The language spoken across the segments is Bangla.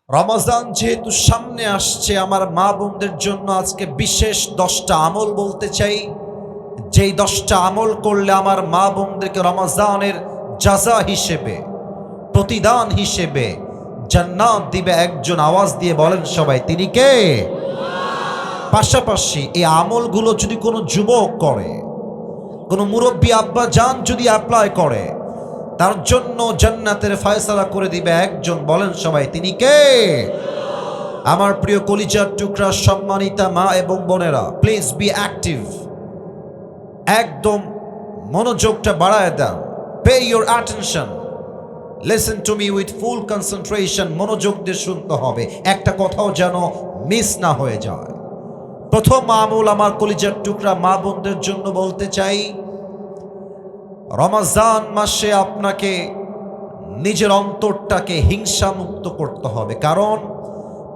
রমজান যেহেতু সামনে আসছে, আমার মা বোনদের জন্য আজকে বিশেষ 10টা আমল বলতে চাই, যেই 10টা আমল করলে আমার মা বোনদেরকে রমজানের জাযা হিসেবে, প্রতিদান হিসেবে জান্নাত দিবে একজন। আওয়াজ দিয়ে বলেন সবাই, তিনি কে? পাশাপাশি এই আমলগুলো যদি কোনো যুবক করে, কোনো মুরব্বী আব্বা জান যদি অ্যাপ্লাই করে, তার জন্য জান্নাতের ফয়সালা করে দিবে একজন। বলেন সবাই, তিনি কে? আমার প্রিয় কলিজার টুকরা সম্মানিতা মা এবং বোনেরা, প্লিজ বি অ্যাক্টিভ। একদম মনোযোগটা বাড়ায় দেন। Pay your attention, listen to me with full concentration. মনোযোগ দিয়ে শুনতে হবে, একটা কথাও যেন মিস না হয়ে যায়। প্রথম আমল আমার কলিজার টুকরা মা বোনদের জন্য বলতে চাই, রমজান মাসে আপনাকে নিজের অন্তরটাকে হিংসা মুক্ত করতে হবে। কারণ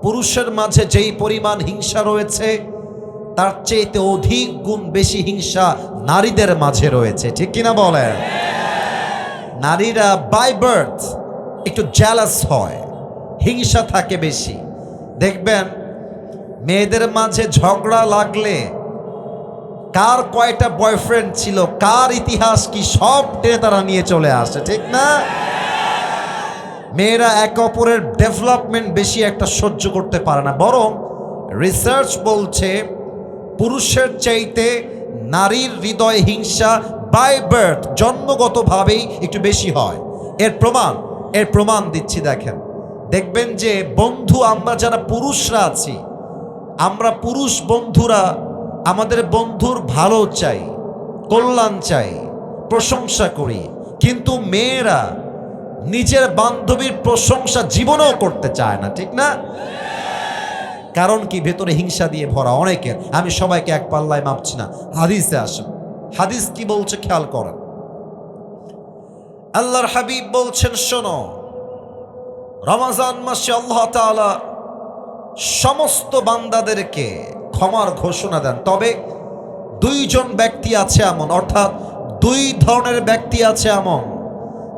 পুরুষের মাঝে যেই পরিমাণ হিংসা রয়েছে, তার চেয়েতে অধিক গুণ বেশি হিংসা নারীদের মাঝে রয়েছে। ঠিক কিনা বলেন? নারীরা বাই বার্থ একটু জ্যালাস হয়, হিংসা থাকে বেশি। দেখবেন মেয়েদের মাঝে ঝগড়া লাগলে কার কয়টা বয়ফ্রেন্ড ছিল, কার ইতিহাস কি, সব টেনে তারা নিয়ে চলে আসে। ঠিক না? মেয়েরা একে অপরের ডেভেলপমেন্ট বেশি একটা সহ্য করতে পারে না। বরং রিসার্চ বলছে পুরুষের চাইতে নারীর হৃদয়ে হিংসা বাই বার্থ, জন্মগতভাবেই একটু বেশি হয়। এর প্রমাণ দিচ্ছি। দেখবেন যে বন্ধু, আমরা যারা পুরুষরা আছি, আমরা পুরুষ বন্ধুরা আমাদের বন্ধুর ভালো চাই, কল্যাণ চাই, প্রশংসা করি। কিন্তু মেয়েরা নিজের বান্ধবীর প্রশংসা জীবনেও করতে চায় না। ঠিক না? কারণ কি? ভেতরে হিংসা দিয়ে ভরা অনেকের। আমি সবাইকে এক পাল্লায় মাপছি না, হাদিসে আসেন। হাদিস কি বলছে খেয়াল করেন। আল্লাহর হাবিব বলছেন, শোনো, রমজান মাসে আল্লাহ তাআলা সমস্ত বান্দাদেরকে ক্ষমার ঘোষণা দেন। তবে দুইজন ব্যক্তি আছে এমন, অর্থাৎ দুই ধরনের ব্যক্তি আছে এমন,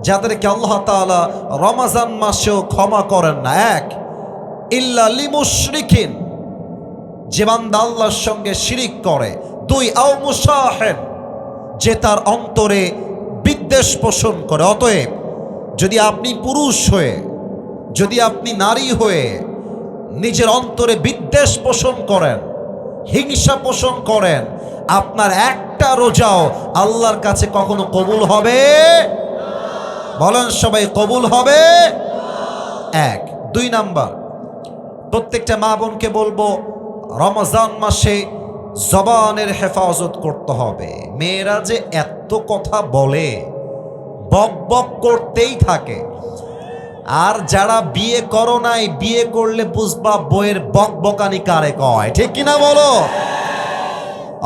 যাদেরকে আল্লাহ তাআলা রমজান মাসেও ক্ষমা করেন না। এক, ইল্লা লিমুশরিকিন, যে বান্দা আল্লাহর সঙ্গে শিরিক করে। দুই, আও মুসাহিন, যে তার অন্তরে বিদ্বেষ পোষণ করে। অতএব যদি আপনি পুরুষ হয়ে, যদি আপনি নারী হয়ে নিজের অন্তরে বিদ্বেষ পোষণ করেন, হিংসা পোষণ করেন, আপনার একটা রোজাও আল্লাহর কাছে কখনো কবুল হবে? বলেন সবাই, কবুল হবে? এক। দুই নাম্বার, প্রত্যেকটা মা বোনকে বলবো, রমজান মাসে জবানের হেফাজত করতে হবে। মেয়েরা যে এত কথা বলে, বক বক করতেই থাকে। আর যারা বিয়ে করো নাই, বিয়ে করলে বুঝবা বইয়ের বক বকানি কারে কয়। ঠিক কিনা বলো?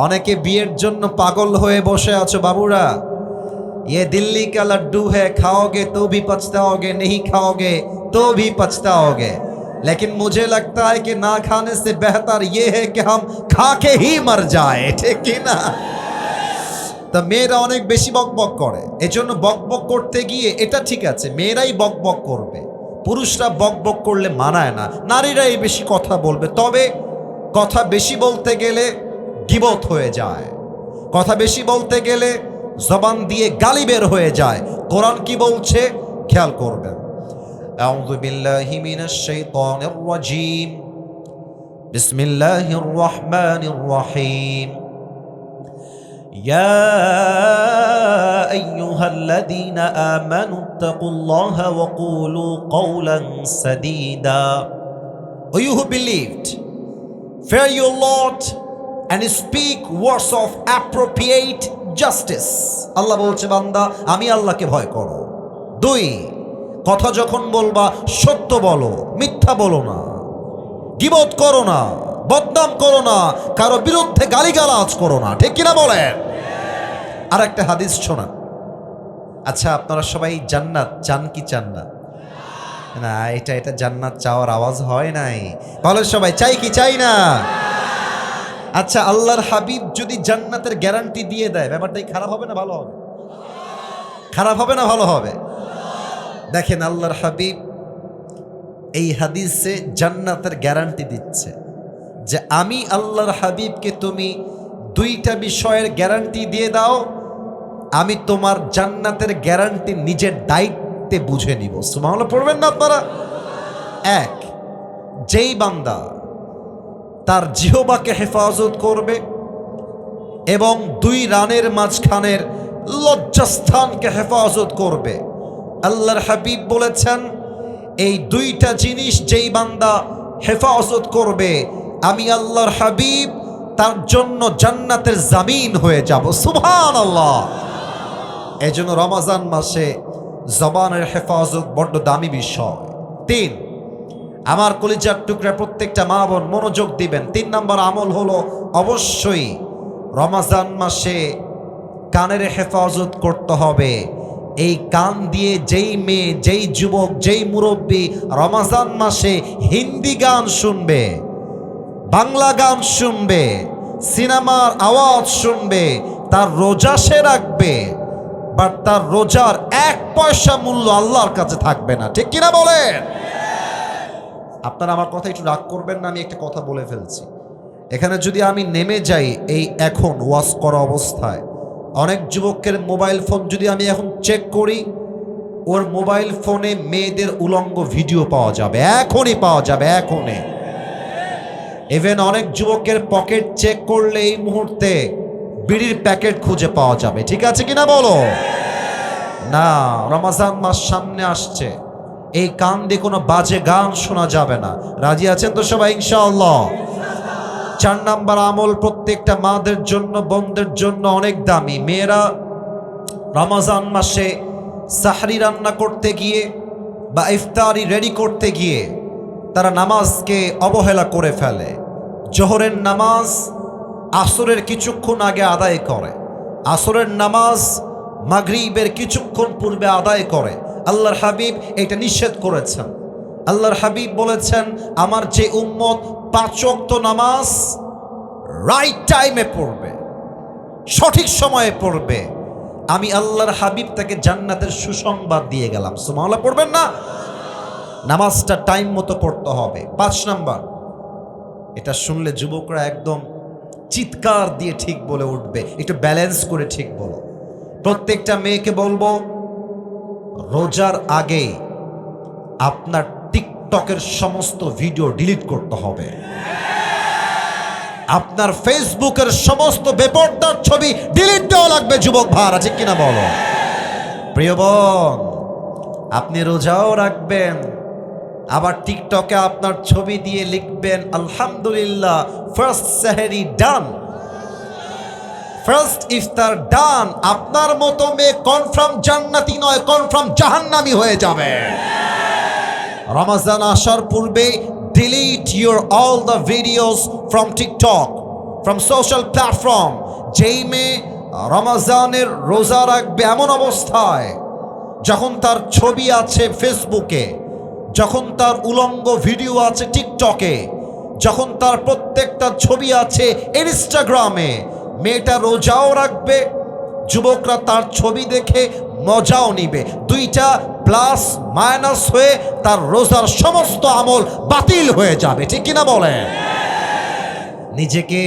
অনেকে বিয়ের জন্য পাগল হয়ে বসে আছো বাবুরা। ये दिल्ली का लड्डू है, खाओगे तो भी पछताओगे, नहीं खाओगे तो भी पछताओगे। लेकिन मुझे लगता है कि ना खाने से बेहतर ये है कि हम खा के ही मर जाए। ठीक है ना? তো মেয়েরা অনেক বেশি বকবক করে। এজন্য বকবক করতে গিয়ে, এটা ঠিক আছে, মেয়েরাই বকবক করবে, পুরুষরা বকবক করলে মানায় না, নারীরাই বেশি কথা বলবে। তবে কথা বেশি বলতে গেলে গীবত হয়ে যায়, কথা বেশি বলতে গেলে জবান দিয়ে গালি বের হয়ে যায়। কোরআন কি বলছে খেয়াল করবেন। আউযু বিল্লাহি মিনাশ শাইতানির রাজীম, বিসমিল্লাহির রহমানির রহিম। ইয়া আইয়ুহাল্লাযীনা আমানুত্তাকুল্লাহা ওয়া কুলু কওলান সাদীদা। O you who believed, fear your Lord and speak words of appropriate justice. আল্লাহ বলছে, বান্দা আমি আল্লাহকে ভয় করো। দুই, কথা যখন বলবা সত্য বলো, মিথ্যা বলো না, গীবত করো না, বদনাম করো না, কারো বিরুদ্ধে গালিগালাজ করো না। ঠিক কিনা বলেন? আর একটা হাদিস শোনান। আচ্ছা, আপনারা সবাই জান্নাত চান কি চান না? না, এটা জান্নাত চাওয়ার আওয়াজ হয় নাই। বলো সবাই, চাই কি চাই না? আচ্ছা, আল্লাহর হাবিব যদি জান্নাতের গ্যারান্টি দিয়ে দেয়, ব্যাপারটাই খারাপ হবে না ভালো হবে? খারাপ হবে না ভালো হবে? দেখেন, আল্লাহর হাবিব এই হাদিসে জান্নাতের গ্যারান্টি দিচ্ছে যে আমি আল্লাহর হাবিবকে তুমি দুইটা বিষয়ের গ্যারান্টি দিয়ে দাও, আমি তোমার জান্নাতের গ্যারান্টি নিজের দায়িত্বে বুঝে নিব। সুবহানাল্লাহ পড়বেন না আপনারা? এক, যেই বান্দা তার জিহ্বাকে হেফাজত করবে এবং দুই রানের মাঝখানের লজ্জাস্থানকে হেফাজত করবে, আল্লাহর হাবিব বলেছেন এই দুইটা জিনিস যেই বান্দা হেফাজত করবে, আমি আল্লাহর হাবিব তার জন্য জান্নাতের জামিন হয়ে যাব। সুবহানাল্লাহ। এজন্য রমজান মাসে জবানের হেফাজত বড্ড দামি বিষয়। তিন, আমার কলিজার টুকরা প্রত্যেকটা মা বোন মনোযোগ দিবেন। 3 নম্বর আমল হলো অবশ্যই রমজান মাসে কানের হেফাজত করতে হবে। এই কান দিয়ে যেই মেয়ে, যেই যুবক, যেই মুরব্বী রমজান মাসে হিন্দি গান শুনবে, বাংলা গান শুনবে, সিনেমার আওয়াজ শুনবে, তার রোজা সে রাখবে, বাট তার রোজার 1 পয়সা মূল্য আল্লাহর কাছে থাকবে না। ঠিক কিনা বলেন? আপনারা আমার কথা একটু রাগ করবেন না, আমি একটা কথা বলে ফেলছি। এখানে যদি আমি নেমে যাই এই এখন ওয়াজ করা অবস্থায়, অনেক যুবকের মোবাইল ফোন যদি আমি এখন চেক করি, ওর মোবাইল ফোনে মেয়েদের উলঙ্গ ভিডিও পাওয়া যাবে, এখনই পাওয়া যাবে, এখনই। ইভেন অনেক যুবকের পকেট চেক করলে এই মুহূর্তে বিড়ির প্যাকেট খুঁজে পাওয়া যাবে। ঠিক আছে কিনা বলো? না, রমজান মাস সামনে আসছে, এই কান দিয়ে কোনো বাজে গান শোনা যাবে না। রাজি আছেন তো সবাই ইনশাআল্লাহ? 4 নম্বর আমল প্রত্যেকটা মাদের জন্য, বোনদের জন্য অনেক দামি। মেয়েরা রমজান মাসে সাহরি রান্না করতে গিয়ে বা ইফতারি রেডি করতে গিয়ে তারা নামাজকে অবহেলা করে ফেলে। জোহরের নামাজ আসরের কিছুক্ষণ আগে আদায় করে, আসরের নামাজ মাগরিবের কিছুক্ষণ পূর্বে আদায় করে। আল্লাহর হাবিব এটা নিষেধ করেছেন। আল্লাহর হাবিব বলেছেন আমার যে উম্মত 5 ওয়াক্ত নামাজ রাইট টাইমে পড়বে, সঠিক সময়ে পড়বে, আমি আল্লাহর হাবিব তাকে জান্নাতের সুসংবাদ দিয়ে গেলাম। সুবহানাল্লাহ পড়বেন না? নামাজটা টাইম মতো পড়তে হবে। 5 নাম্বার, এটা শুনলে যুবকরা একদম চিৎকার দিয়ে ঠিক বলে উঠবে, একটু ব্যালেন্স করে ঠিক বলো। প্রত্যেকটা মেয়েকে বলবো রোজার আগে আপনার টিকটকের সমস্ত ভিডিও ডিলিট করতে হবে, আপনার ফেসবুকের সমস্ত বেপরদার ছবি ডিলিট দেওয়া লাগবে। যুবক ভাইরা ঠিক কিনা বলো? প্রিয় বোন, আপনি রোজাও রাখবেন, আবার টিকটকে আপনার ছবি দিয়ে লিখবেন আলহামদুলিল্লাহ ফার্স্ট সেহরি ডান, ফার্স্ট ইফতার ডান। আপনার মতো মেয়ে কনফার্ম জান্নাতি নয়, কনফার্ম জাহান্নামী হয়ে যাবে। রমজান আসার পূর্বে delete your all the videos from TikTok, from social platform। যেই মেয়ে রমজানের রোজা রাখবে এমন অবস্থায় যখন তার ছবি আছে ফেসবুকে, যখন তার উলঙ্গ ভিডিও আছে টিকটকে, যখন তার প্রত্যেকটা ছবি আছে ইনস্টাগ্রামে, মেয়েটা রোজাও রাখবে, যুবকরা তার ছবি দেখে মজাও নিবে, দুইটা প্লাস মাইনাস হয়ে তার রোজার সমস্ত আমল বাতিল হয়ে যাবে। ঠিক কিনা বলেন? নিজেকে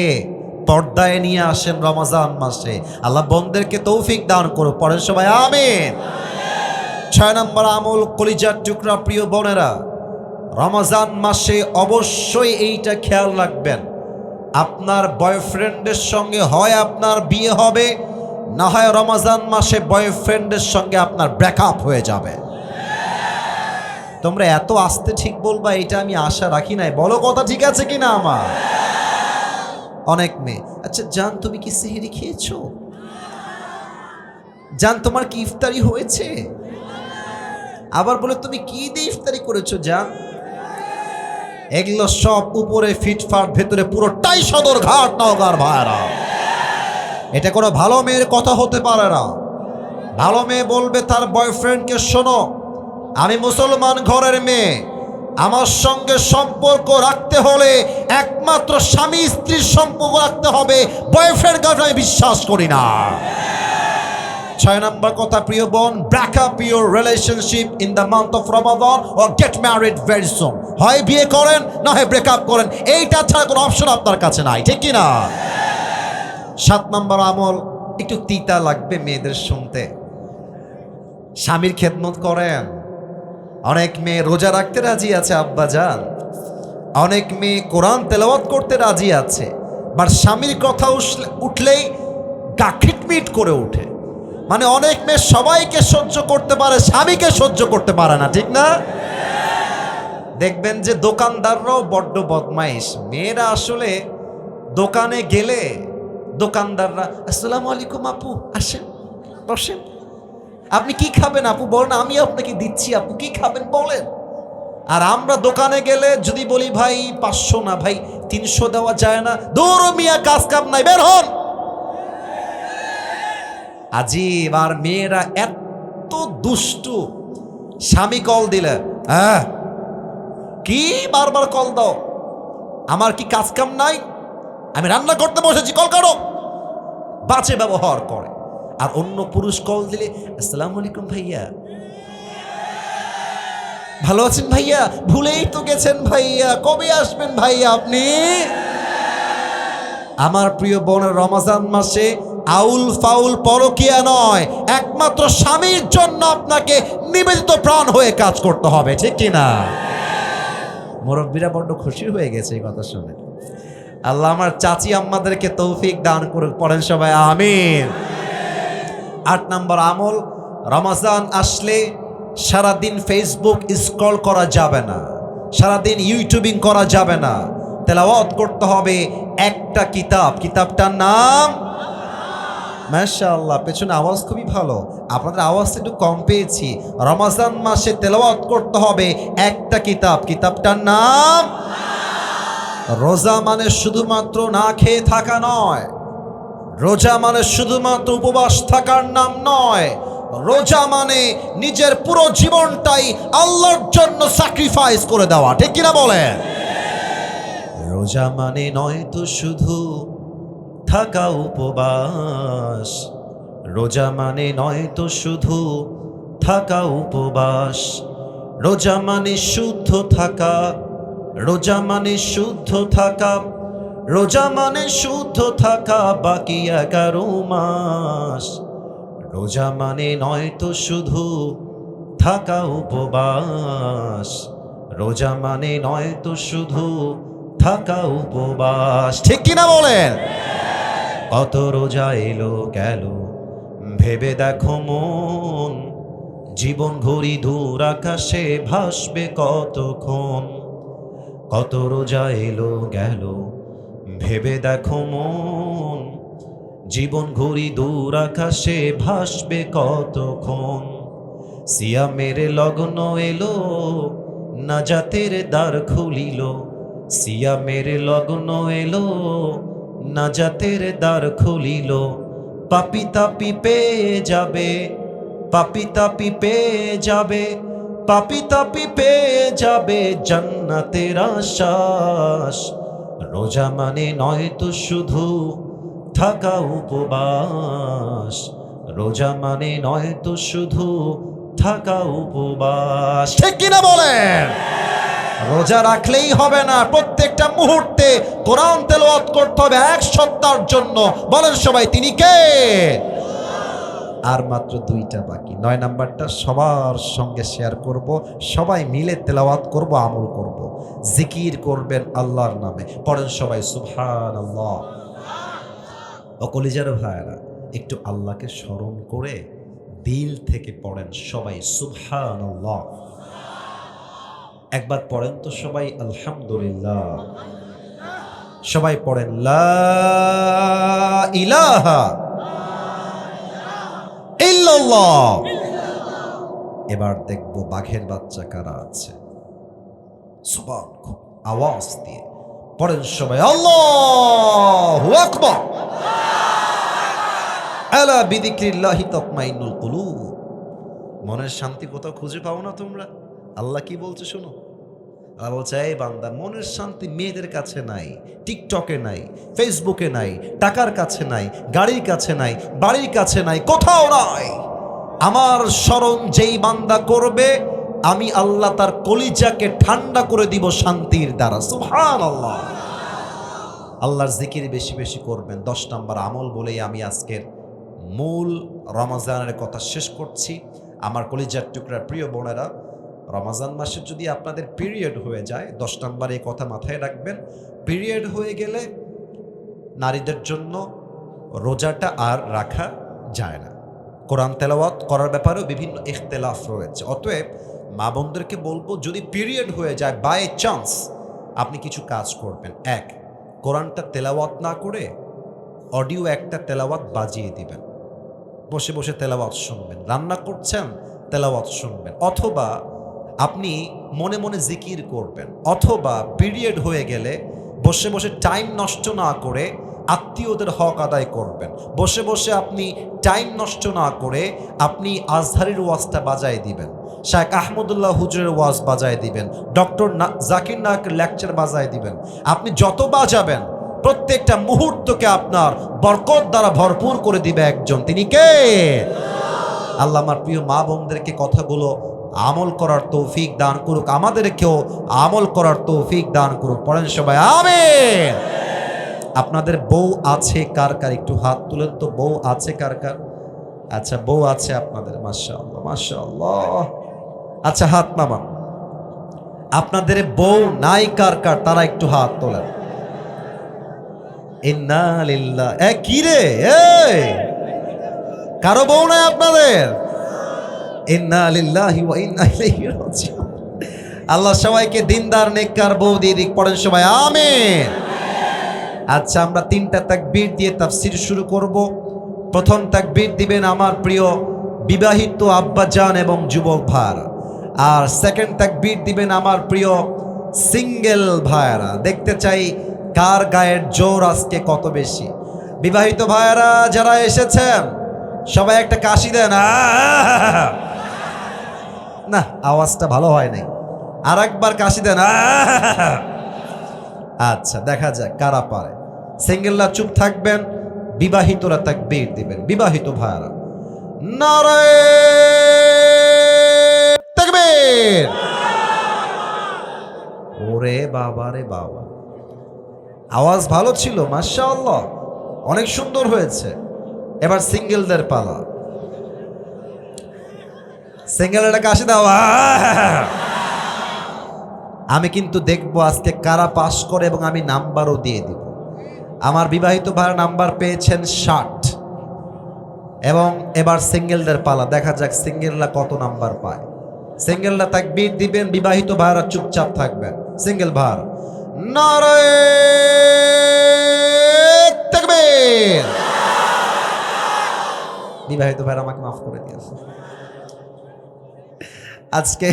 পর্দায় নিয়ে আসেন রমজান মাসে। আল্লাহ বন্দেরকে তৌফিক দান করুক। পড়েন সবাই আমিন। 6 নম্বর আমল, কলিজার টুকরা প্রিয় বোনেরা, রমজান মাসে অবশ্যই এইটা খেয়াল রাখবেন, আপনার বয়ফ্রেন্ডের সঙ্গে হয় আপনার বিয়ে হবে, না হয় রমজান মাসে বয়ফ্রেন্ডের সঙ্গে আপনার ব্রেকআপ হয়ে যাবে। তোমরা এত আস্তে ঠিক বলবা এটা আমি আশা রাখি নাই। বলো কথা ঠিক আছে কিনা আমার? অনেক মেয়ে, আচ্ছা জান তুমি কি সেহরি খেয়েছো? জান তোমার কি ইফতারি হয়েছে? আবার বলে তুমি কি দিয়ে ইফতারি করেছো জান? এগুলো সব উপরে ফিটফাট, ভেতরে পুরোটাই সদর ঘাট নওগাঁর ভাইরা। এটা কোনো ভালো মেয়ের কথা হতে পারে না। ভালো মেয়ে বলবে তার বয়ফ্রেন্ডকে, শোনো আমি মুসলমান ঘরের মেয়ে, আমার সঙ্গে সম্পর্ক রাখতে হলে একমাত্র স্বামী স্ত্রীর সম্পর্ক রাখতে হবে, বয়ফ্রেন্ড গার্লফ্রেন্ড আমি বিশ্বাস করি না। 6 নম্বর কথা প্রিয় বোন, break up your relationship in the month of Ramadan or get married very soon. হয় বিয়ে করেন না হয় ব্রেক আপ করেন, এইটা ছাড়া কোনো অপশন আপনার কাছে নাই, ঠিক কি না? 7 নম্বর আমল, একটু তিতা লাগবে মেয়েদের শুনতে, স্বামীর খেদমত করেন। অনেক মেয়ে রোজা রাখতে রাজি আছে আব্বাজান, অনেক মেয়ে কোরআন তেলাওয়াত করতে রাজি আছে, বাট স্বামীর কথা উঠলেই গা খিটমিট করে ওঠে। মানে অনেক মেয়ে সবাইকে সহ্য করতে পারে, স্বামীকে সহ্য করতে পারে না, ঠিক না? দেখবেন যে দোকানদাররাও বড্ড বদমাইশ। মেয়েরা আসলে দোকানে গেলে দোকানদাররা, আসসালামু আলাইকুম আপু, আসেন বসেন, আপনি কি খাবেন আপু বলেন, আমি আপনাকে দিচ্ছি, আপু কি খাবেন বলেন। আর আমরা দোকানে গেলে যদি বলি ভাই 500 না ভাই 300 দেওয়া যায় না, দূর মিয়া, কাজ কাম নাই, বের হন। আজিব। আর মেয়েরা এত দুষ্টু, স্বামী কল দিলে হ্যাঁ কি বারবার কল দাও, আমার কি কাজ কাম নাই, আমি রান্না করতে বসেছি, কল কাটো, বাজে ব্যবহার করে। আর অন্য পুরুষ কল দিলে, আসসালামু আলাইকুম ভাইয়া, ভালো আছেন ভাইয়া, ভুলেই তো গেছেন ভাইয়া, কবে আসবেন ভাইয়া আপনি? আমার প্রিয় বোনের, রমজান মাসে আউল ফাউল পরকিয়া নয়, একমাত্র স্বামীর জন্য আপনাকে নিবেদিত প্রাণ হয়ে কাজ করতে হবে, ঠিক কি না? মুরব্বীরা বড্ড খুশি হয়ে গেছে এই কথা শুনে। আল্লাহ আমার চাচি আম্মাদেরকে তৌফিক দান করুক, পড়েন সবাই আমিন। 8 নম্বর আমল, রমজান আসলে সারাদিন ফেসবুক স্ক্রল করা যাবে না, সারাদিন ইউটিউবিং করা যাবে না, তেলাওয়াত করতে হবে একটা কিতাব, কিতাবটার নাম, মাশাআল্লাহ পেছনে আওয়াজ খুবই ভালো, আপনাদের আওয়াজটা একটু কম পেয়েছি। রমজান মাসে তেলাওয়াত করতে হবে একটা কিতাব, কিতাবটার নাম। রোজা মানে শুধুমাত্র না খেয়ে থাকা নয়, রোজা মানে শুধুমাত্র উপবাস থাকার নাম নয়, রোজা মানে নিজের পুরো জীবনটাই আল্লাহর জন্য স্যাক্রিফাইস করে দেওয়া, ঠিক কিনা বলেন? রোজা মানে নয় তো শুধু থাকা উপবাস, রোজা মানে নয় তো শুধু থাকা উপবাস, রোজা মানে শুদ্ধ থাকা, রোজা মানে শুদ্ধ থাকা, রোজা মানে শুদ্ধ থাকা বাকি 11 মাস। রোজা মানে নয় তো শুধু থাকা উপবাস, রোজা মানে নয় তো শুধু থাকা উপবাস, ঠিক কিনা বলেন? কত রোজা এলো গেল ভেবে দেখো মন, জীবন ঘড়ি দূর আকাশে ভাসবে কতক্ষণ। কত রোজা এলো গেল ভেবে দেখো মন, জীবন ঘড়ি দূর আকাশে ভাসবে কতক্ষণ। সিয়ামের লগ্ন এলো, নাজাতের দ্বার খুলিল, সিয়ামের লগ্ন এলো, নাজাতের দ্বার খুলিল। পাপি তাপি পেয়ে যাবে, পাপি তাপি পেয়ে যাবে, পাপি তাপি পেয়ে যাবে জান্নাতের আশ্বাস। রোজা মানে নয় তো শুধু থাকা উপবাস, রোজা মানে নয় তো শুধু থাকা উপবাস, ঠিক কিনা বলেন? রোজা রাখলেই হবে না, প্রত্যেকটা মুহূর্তে কোরআন তেলাওয়াত করতে হবে এক সপ্তাহের জন্য। বলেন সবাই, তিনি কে? আর মাত্র 2টা বাকি, 9 নাম্বারটা সবার সঙ্গে শেয়ার করব, সবাই মিলে তেলাওয়াত করব, আমল করব, জিকির করবেন আল্লাহর নামে। পড়েন সবাই সুবহানাল্লাহ। ও কলিজার ভাইরা, একটু আল্লাহকে স্মরণ করে দিল থেকে পড়েন সবাই সুবহানাল্লাহ। একবার পড়েন তো সবাই আলহামদুলিল্লাহ। সবাই পড়েন লা ইলাহা ইল্লাল্লাহ। এবার দেখব বাঘের বাচ্চা কারা আছে। সুবহান, আওয়াজ দিয়ে পড়েন সবাই আল্লাহু আকবার। আলা বিযিকরিল্লাহি তাতমাইন্নুল কুলুব। মনের শান্তি কোথাও খুঁজে পাও না তোমরা? আল্লাহ কি বলছে শোনো, আল্লাহ বলছে, এই বান্দা, মনের শান্তি মেয়েদের কাছে নাই, টিকটকে নাই, ফেসবুকে নাই, টাকার কাছে নাই, গাড়ির কাছে নাই, বাড়ির কাছে নাই, কোথাও নাই। আমার স্মরণ যেই বান্দা করবে, আমি আল্লাহ তার কলিজাকে ঠান্ডা করে দিব শান্তির দ্বারা। সুবহানাল্লাহ। আল্লাহর জিকির বেশি বেশি করবেন। 10 নম্বর আমল বলেই আমি আজকের মূল রমজানের কথা শেষ করছি। আমার কলিজার টুকরা প্রিয় বোনেরা, রমজান মাসে যদি আপনাদের পিরিয়ড হয়ে যায়, 10 নম্বর এই কথা মাথায় রাখবেন, পিরিয়ড হয়ে গেলে নারীদের জন্য রোজাটা আর রাখা যায় না। কোরআন তেলাওয়াত করার ব্যাপারেও বিভিন্ন ইখতিলাফ রয়েছে। অতএব মা বোনদেরকে বলবো, যদি পিরিয়ড হয়ে যায় বাই চান্স, আপনি কিছু কাজ করবেন। এক, কোরআনটা তেলাওয়াত না করে অডিও একটা তেলাওয়াত বাজিয়ে দিবেন, বসে বসে তেলাওয়াত শুনবেন। রান্না করছেন, তেলাওয়াত শুনবেন। অথবা আপনি মনে মনে জিকির করবেন। অথবা পিরিয়ড হয়ে গেলে বসে বসে টাইম নষ্ট না করে আত্মীয়দের হক আদায় করবেন। বসে বসে আপনি টাইম নষ্ট না করে আপনি আজহারের ওয়াজটা বাজায় দিবেন, শায়েখ আহমদুল্লাহ হুজুরের ওয়াজ বাজায় দিবেন, ডক্টর জাকির নায়কের লেকচার বাজায় দিবেন। আপনি যত বাজাবেন, প্রত্যেকটা মুহূর্তকে আপনার বরকত দ্বারা ভরপুর করে দিবে একজন, তিনি কে? আল্লাহ আমার প্রিয় মা বোনদেরকে কথাগুলো আমল করার তৌফিক দান করুক, আমাদেরকেও আমল করার তৌফিক দান করুক। পড়েন সবাই আমিন। আপনাদের বউ আছে কার কার? একটু হাত তুলেন তো, বউ আছে কার কার? আচ্ছা, বউ আছে আপনাদের, মাশাআল্লাহ মাশাআল্লাহ। আচ্ছা, হাত নামান। আপনাদের বউ নাই কার কার? তারা একটু হাত তোলেন। ইন্না লিল্লাহ। কি রে, কারো বউ নাই আপনাদের? ইন্না লিল্লাহি ওয়া ইন্না ইলাইহি রাজিউন। আল্লাহ সবাইকে দিনদার নেককার বউ দিয়ে দিক। পড়েন সবাই আমিন। আচ্ছা, আমরা 3টা তাকবীর দিয়ে তাফসীর শুরু করব। প্রথম তাকবীর দিবেন আমার প্রিয় বিবাহিত আব্বাজান এবং যুবক ভাইরা, আর সেকেন্ড তাকবীর দিবেন আমার প্রিয় সিঙ্গেল ভাইরা। দেখতে চাই কার গায়ের জোর আজকে কত বেশি। বিবাহিত ভাইরা যারা এসেছেন, সবাই একটা কাশি দেন। না, আওয়াজটা ভালো হয় নাই, আর একবার কাশি দেন। আচ্ছা, দেখা যাক কারা পারে। সিঙ্গেলরা চুপ থাকবেন, বিবাহিতরা তাকবীর দিবেন। বিবাহিত ভাইরা, নারায়ে তাকবীর। ওরে বাবা রে বাবা, আওয়াজ ভালো ছিল, মাশাআল্লাহ, অনেক সুন্দর হয়েছে। এবার সিঙ্গেলদের পালা। সিঙ্গেলরা কাশি দাও। আমি কিন্তু দেখবো আজকে কারা পাস করে, এবং আমি নাম্বারও দিয়ে দিব। আমার বিবাহিত ভাইরা নাম্বার পেয়েছেন 60, এবং এবার সিঙ্গেলদের পালা। দেখা যাক সিঙ্গেলরা কত নাম্বার পায়। সিঙ্গেলরা তাকবীর দিবেন, বিবাহিত ভাইরা চুপচাপ থাকবেন। সিঙ্গেল ভাইরা, নারায়ে তাকবীর। বিবাহিত ভাইরা আমাকে মাফ করে দিয়েছে। আজকে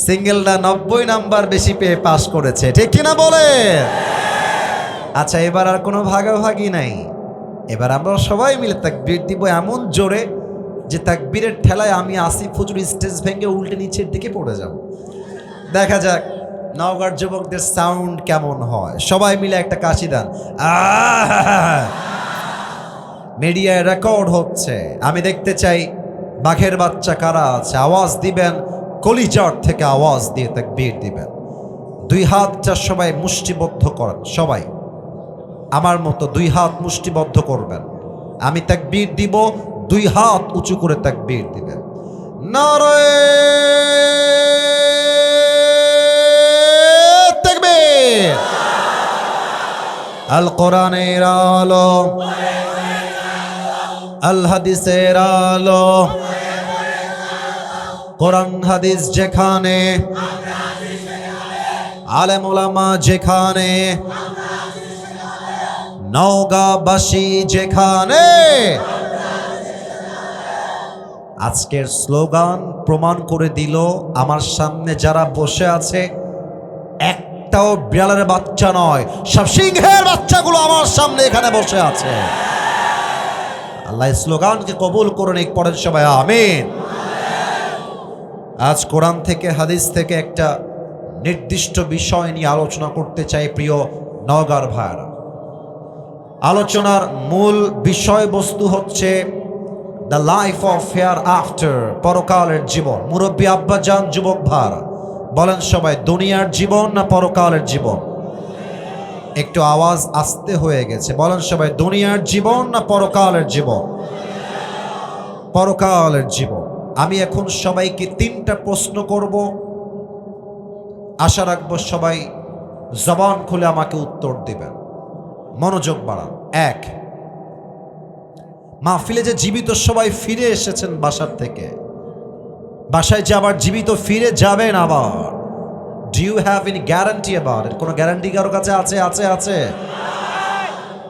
সিঙ্গেলরা 90 নাম্বার বেশি পেয়ে পাস করেছে, ঠিক কিনা বলে? আচ্ছা, এবার আর কোনো ভাগাভাগি নাই। এবার আমরা সবাই মিলে তাকবীর দিব এমন জোরে যে তাকবীরের ঠেলায় আমি আসিফ হুজুর স্টেজ ভেঙে উল্টে নিচের দিকে পড়ে যাব। দেখা যাক নওগাঁর যুবকদের সাউন্ড কেমন হয়। সবাই মিলে একটা কাশি দেন। মিডিয়ায় রেকর্ড হচ্ছে, আমি দেখতে চাই বাঘের বাচ্চা কারা আছে, আওয়াজ দিবেন, কলিজার থেকে আওয়াজ দিয়ে তাকবীর দিবেন। 2 হাতটা সবাই মুষ্টিবদ্ধ করেন। সবাই আমার মতো 2 হাত মুষ্টিবদ্ধ করবেন। আমি তাকবীর দিব, 2 হাত উঁচু করে তাকবীর দিবেন। নারায়ে তাকবীর। আল কোরআনের আলো, আল হাদিসের আলো, কোরআন হাদিস যেখানে, আলেম ওলামা যেখানে, নওগাঁবাসী যেখানে। আজকের স্লোগান প্রমাণ করে দিল, আমার সামনে যারা বসে আছে একটাও বিড়ালের বাচ্চা নয়, সব সিংহের বাচ্চাগুলো আমার সামনে এখানে বসে আছে। আল্লাহ স্লোগানকে কবুল করুন। পড়েন সবাই আমিন। আজ কোরআন থেকে হাদিস থেকে একটা নির্দিষ্ট বিষয় নিয়ে আলোচনা করতে চাই প্রিয় নওগাঁর ভাইরা। আলোচনার মূল বিষয়বস্তু হচ্ছে the life of hair after, পরকালের জীবন। মুরব্বী আব্বাজান, যুবক ভাইরা বলেন সবাই, দুনিয়ার জীবন না পরকালের জীবন? একটু আওয়াজ আস্তে হয়ে গেছে, বলেন সবাই, দুনিয়ার জীবন না পরকালের জীবন? পরকালের জীবন। আমি এখন সবাইকে 3টা প্রশ্ন করব, আশা রাখবো সবাই জবান খুলে আমাকে উত্তর দিবেন। মনোযোগ বাড়ান। 1, মাহফিলে যে জীবিত সবাই ফিরে এসেছেন বাসার থেকে, বাসায় যে আবার জীবিত ফিরে যাবেন আবার, do you have any guarantee about it? কোনো গ্যারান্টি কারো কাছে আছে? আছে আছে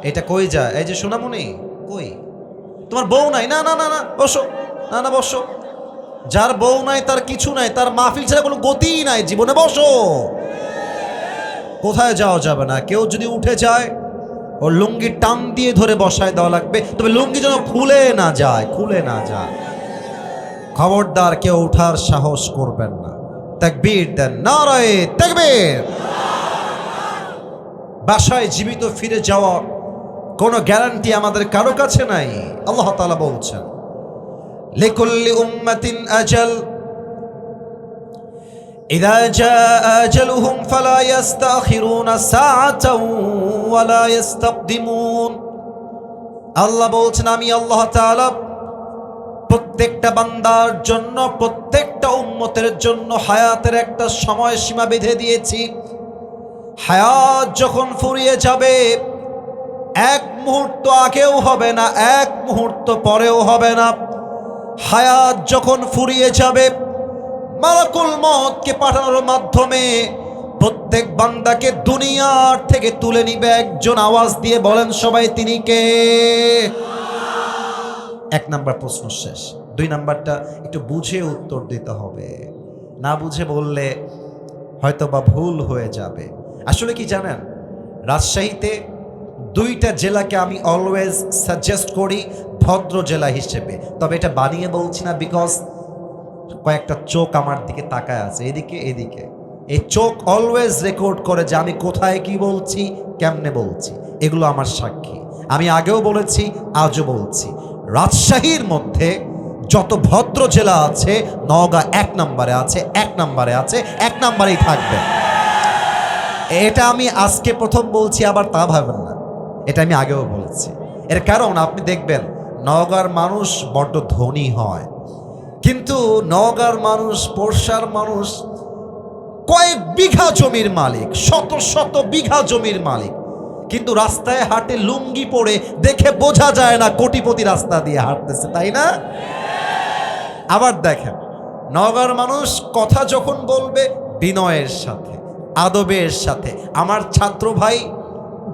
এটা কই যায়? এই যে সোনামণি, কই তোমার বউ নাই? না না না না, বসো, না না বসো। যার বউ নাই তার কিছু নাই, তার মাহফিল ছাড়া কোনো গতিই নাই জীবনে, বসো। কোথায় যাওয়া যাবে না। কেউ যদি উঠে যায় ওর লুঙ্গি টান দিয়ে ধরে বসায় দেওয়া লাগবে, তবে লুঙ্গি যেন খুলে না যায়, খুলে না যায়। খবরদার কেউ উঠার সাহস করবেন না। তাকবীর দেন, নারায়ে তাকবীর। বাসায় জীবিত ফিরে যাওয়ার কোনো গ্যারান্টি আমাদের কারো কাছে নাই। আল্লাহ তাআলা বলছেন, লিকুল্লি উম্মাতিন আজাল ইযা জাআ আজালুহুম ফালা ইস্তাখিরুনা সাআতাও ওয়ালা ইস্তাকদিমুন। আল্লাহ বলছেন, আমি আল্লাহ তাআলা প্রত্যেকটা বান্দার জন্য, প্রত্যেকটা উম্মতের জন্য হায়াতের একটা সময় সীমা বেঁধে দিয়েছি। হায়াত যখন ফুরিয়ে যাবে, 1 মুহূর্ত আগেও হবে না, 1 মুহূর্ত পরেও হবে না। হায়াত যখন ফুরিয়ে যাবে, মালাকুল মউতকে পাঠানোর মাধ্যমে প্রত্যেক বান্দাকে দুনিয়ার থেকে তুলে নিবে একজন। আওয়াজ দিয়ে বলেন সবাই, তিনি কে? 1 নাম্বার প্রশ্ন শেষ। 2 নাম্বারটা একটু বুঝে উত্তর দিতে হবে, না বুঝে বললে হয়তো বা ভুল হয়ে যাবে। আসলে কি জানেন, রাজশাহীতে 2টা জেলাকে আমি অলওয়েজ সাজেস্ট করি ভদ্র জেলা হিসেবে। তবে এটা বানিয়ে বলছি না, বিকজ কয়েকটা চোখ আমার দিকে তাকায় আছে, এদিকে এদিকে। এই চোখ অলওয়েজ রেকর্ড করে যে আমি কোথায় কি বলছি, কেমনে বলছি, এগুলো আমার সাক্ষী। আমি আগেও বলেছি, আজও বলছি, রাজশাহীর মধ্যে যত ভদ্র জেলা আছে, নওগাঁ 1 নম্বরে আছে, 1 নম্বরে আছে, 1 নম্বরেই থাকবে। এটা আমি আজকে প্রথম বলছি, আবার তা ভাবেন না, এটা আমি আগেও বলেছি। এর কারণ আপনি দেখবেন নওগাঁর মানুষ বড্ড ধনী হয়, কিন্তু নওগাঁর মানুষ, পোরশার মানুষ কয়েক বিঘা জমির মালিক, শত শত বিঘা জমির মালিক, কিন্তু রাস্তায় হাঁটে লুঙ্গি পরে, দেখে বোঝা যায় না কোটিপতি রাস্তা দিয়ে হাঁটতেছে, তাই না? আবার দেখেন, নওগাঁর মানুষ কথা যখন বলবে বিনয়ের সাথে, আদবের সাথে। আমার ছাত্র ভাই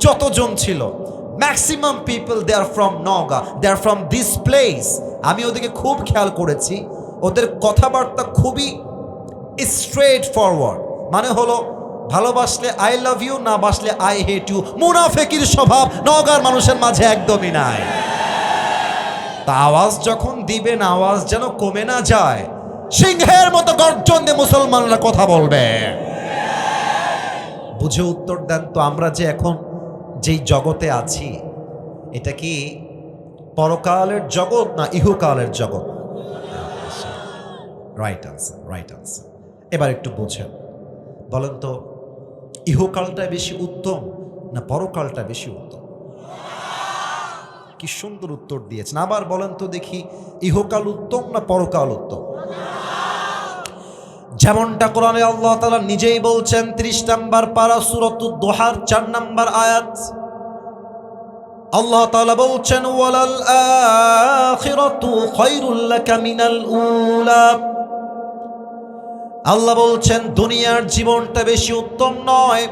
যতজন ছিল, maximum people they are from Naogaon, they are from this place. আমি ওদেরকে খুব খেয়াল করেছি, ওদের কথাবার্তা খুবই স্ট্রেট ফরওয়ার্ড। মানে হলো, ভালোবাসলে আই লাভ ইউ, না বাসলে আই হেট ইউ। মুনাফিকের স্বভাব নওগাঁর মানুষের মাঝে একদমই নাই। তা আওয়াজ যখন দিবেন, আওয়াজ যেন কমে না যায়, সিংহের মতো গর্জন দিয়ে মুসলমানরা কথা বলবে। বুঝে উত্তর দেন তো, আমরা যে এখন যেই জগতে আছি, এটা কি পরকালের জগৎ না ইহকালের জগৎ? Right answer, right answer. এবার একটু বোঝেন, বলেন তো, ইহকালটা বেশি উত্তম না পরকালটা বেশি উত্তম? কি সুন্দর উত্তর দিয়েছেন। আবার বলেন তো দেখি, ইহকাল উত্তম না পরকাল উত্তম? যেমনটা কোরআনে আল্লাহ তাআলা নিজেই বলছেন, 30 নম্বর পারা সূরাতুদ দুহার 4 নম্বর আয়াত। আল্লাহ তাআলা বলছেন, ওয়ালাল আখিরাতু খায়রুল লাকা মিনাল উলা। আল্লাহ বলছেন, দুনিয়ার জীবনটা বেশি উত্তম নয়,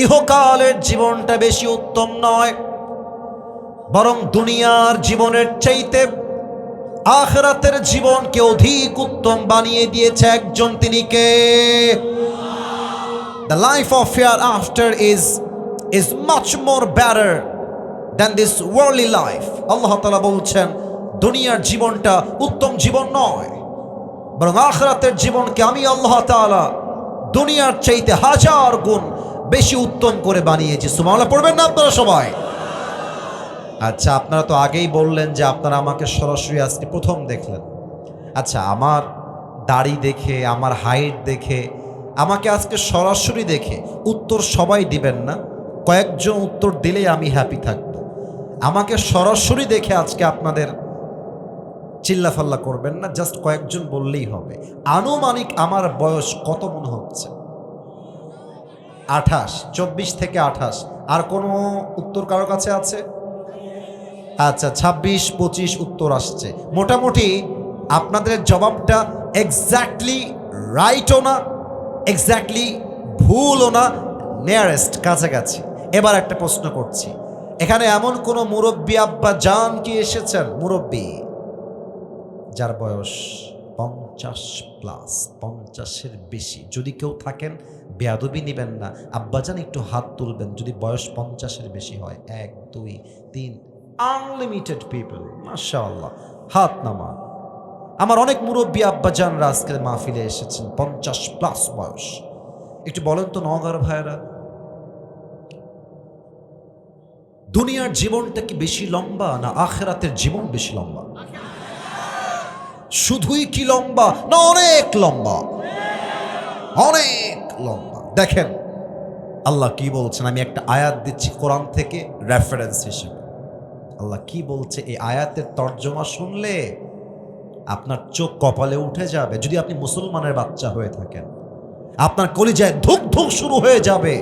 ইহকালের জীবনটা বেশি উত্তম নয়, বরং দুনিয়ার জীবনের চাইতে আখিরাতের জীবনকে অধিক উত্তম বানিয়ে দিয়েছে একজন, তিনি কে? The life of hereafter is much more better than this worldly life. আল্লাহ তাআলা বলছেন, দুনিয়ার জীবনটা উত্তম জীবন নয়, বরং আখিরাতের জীবনকে আমি আল্লাহ তাআলা দুনিয়ার চাইতে 1000 গুণ বেশি উত্তম করে বানিয়েছি। সুবহানাল্লাহ পড়বেন না আপনারা সবাই? আচ্ছা, আপনারা তো আগেই বললেন যে আপনারা আমাকে সরাসরি আজকে প্রথম দেখলেন। আচ্ছা, আমার দাড়ি দেখে, আমার হাইট দেখে, আমাকে আজকে সরাসরি দেখে উত্তর সবাই দিবেন না, কয়েকজন উত্তর দিলেই আমি হ্যাপি থাকব। আমাকে সরাসরি দেখে আজকে আপনাদের চিল্লাফাল্লা করবেন না, জাস্ট কয়েকজন বললেই হবে। আনুমানিক আমার বয়স কত মনে হচ্ছে? 28, 24 থেকে 28। আর কোনো উত্তর কারো কাছে আছে? আচ্ছা, 26, 25 উত্তর আসছে। মোটামুটি আপনাদের জবাবটা এক্স্যাক্টলি রাইটও না, এক্স্যাক্টলি ভুলও না, নিয়ারেস্ট, কাছাকাছি। এবার একটা প্রশ্ন করছি, এখানে এমন কোনো মুরব্বী আব্বা জান কি এসেছেন? মুরব্বী যার বয়স 50+, 50-এর বেশি যদি কেউ থাকেন, বেয়াদবি নেবেন না, আব্বাজান একটু হাত তুলবেন যদি বয়স 50-এর বেশি হয়। 1, 2, 3, আনলিমিটেড পিপল, মাশাআল্লাহ, হাত নামা। আমার অনেক মুরব্বী আব্বাজানরা আজকের মাহফিলে এসেছেন, 50+ বয়স। একটু বলেন তো নওগাঁর ভাইয়েরা, দুনিয়ার জীবনটা কি বেশি লম্বা না আখিরাতের জীবন বেশি লম্বা? শুধুই কি লম্বা না অনেক লম্বা? অনেক লম্বা। দেখেন আল্লাহ কি বলছেন, আমি একটা আয়াত দিচ্ছি কোরআন থেকে রেফারেন্স হিসেবে। আল্লাহ কি বলছে, এই আয়াতের তর্জমা শুনলে আপনার চোখ কপালে উঠে যাবে। যদি আপনি মুসলমানের বাচ্চা হয়ে থাকেন, আপনার কলিজায় ধুক ধুক শুরু হয়ে যাবে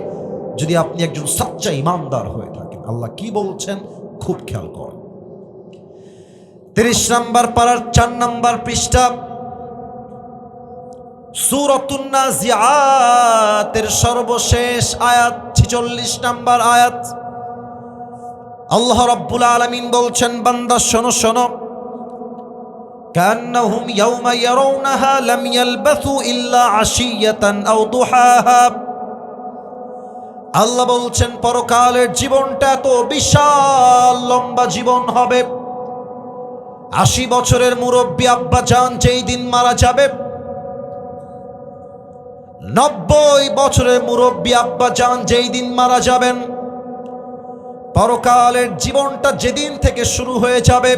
যদি আপনি একজন সাচ্চা ইমানদার হয়ে থাকেন। আল্লাহ কি বলছেন খুব খেয়াল করেন। 30 নম্বর পারার 4 নম্বর পৃষ্ঠা, সূরাতুন নাজিআতের সর্বশেষ আয়াত, 46 নম্বর আয়াত। আল্লাহ রাব্বুল আলামিন বলছেন, বান্দা শোনো শোনো, কান্নাহুম ইয়াওমা ইয়ারাউনাহা লাম ইয়ালবাসু ইল্লা আশিয়াতান আও দুহাহা। আল্লাহ বলছেন পরকালের জীবনটা এত বিশাল লম্বা জীবন হবে। 80 বছরের মুরব্বী আব্বা জান যেই দিন মারা যাবে, 90 বছরের মুরব্বী আব্বা জান যেই দিন মারা যাবেন, পরকালের জীবনটা যেদিন থেকে শুরু হয়ে যাবে,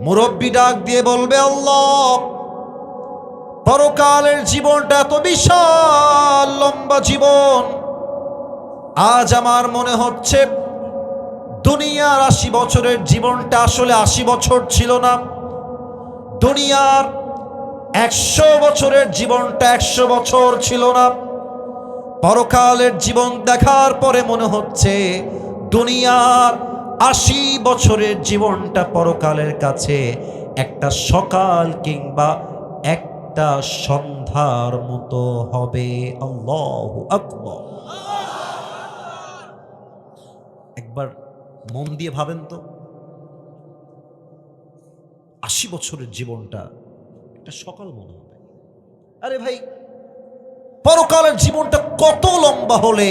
মুরব্বী ডাক দিয়ে বলবে, আল্লাহ পরকালের জীবনটা এত বিশাল লম্বা জীবন, আজ আমার মনে হচ্ছে দুনিয়ার 80 বছরের জীবনটা আসলে 80 বছর ছিল না, দুনিয়ার 100 বছরের জীবনটা 100 বছর ছিল না। পরকালের জীবন দেখার পরে মনে হচ্ছে দুনিয়ার 80 বছরের জীবনটা পরকালের কাছে একটা সকাল কিংবা একটা সন্ধ্যার মতো হবে। আল্লাহু আকবার। একবার মন দিয়ে ভাবেন তো, 80 বছরের জীবনটা একটা সকাল মনে হবে। আরে ভাই, পরকালের জীবনটা কত লম্বা হলে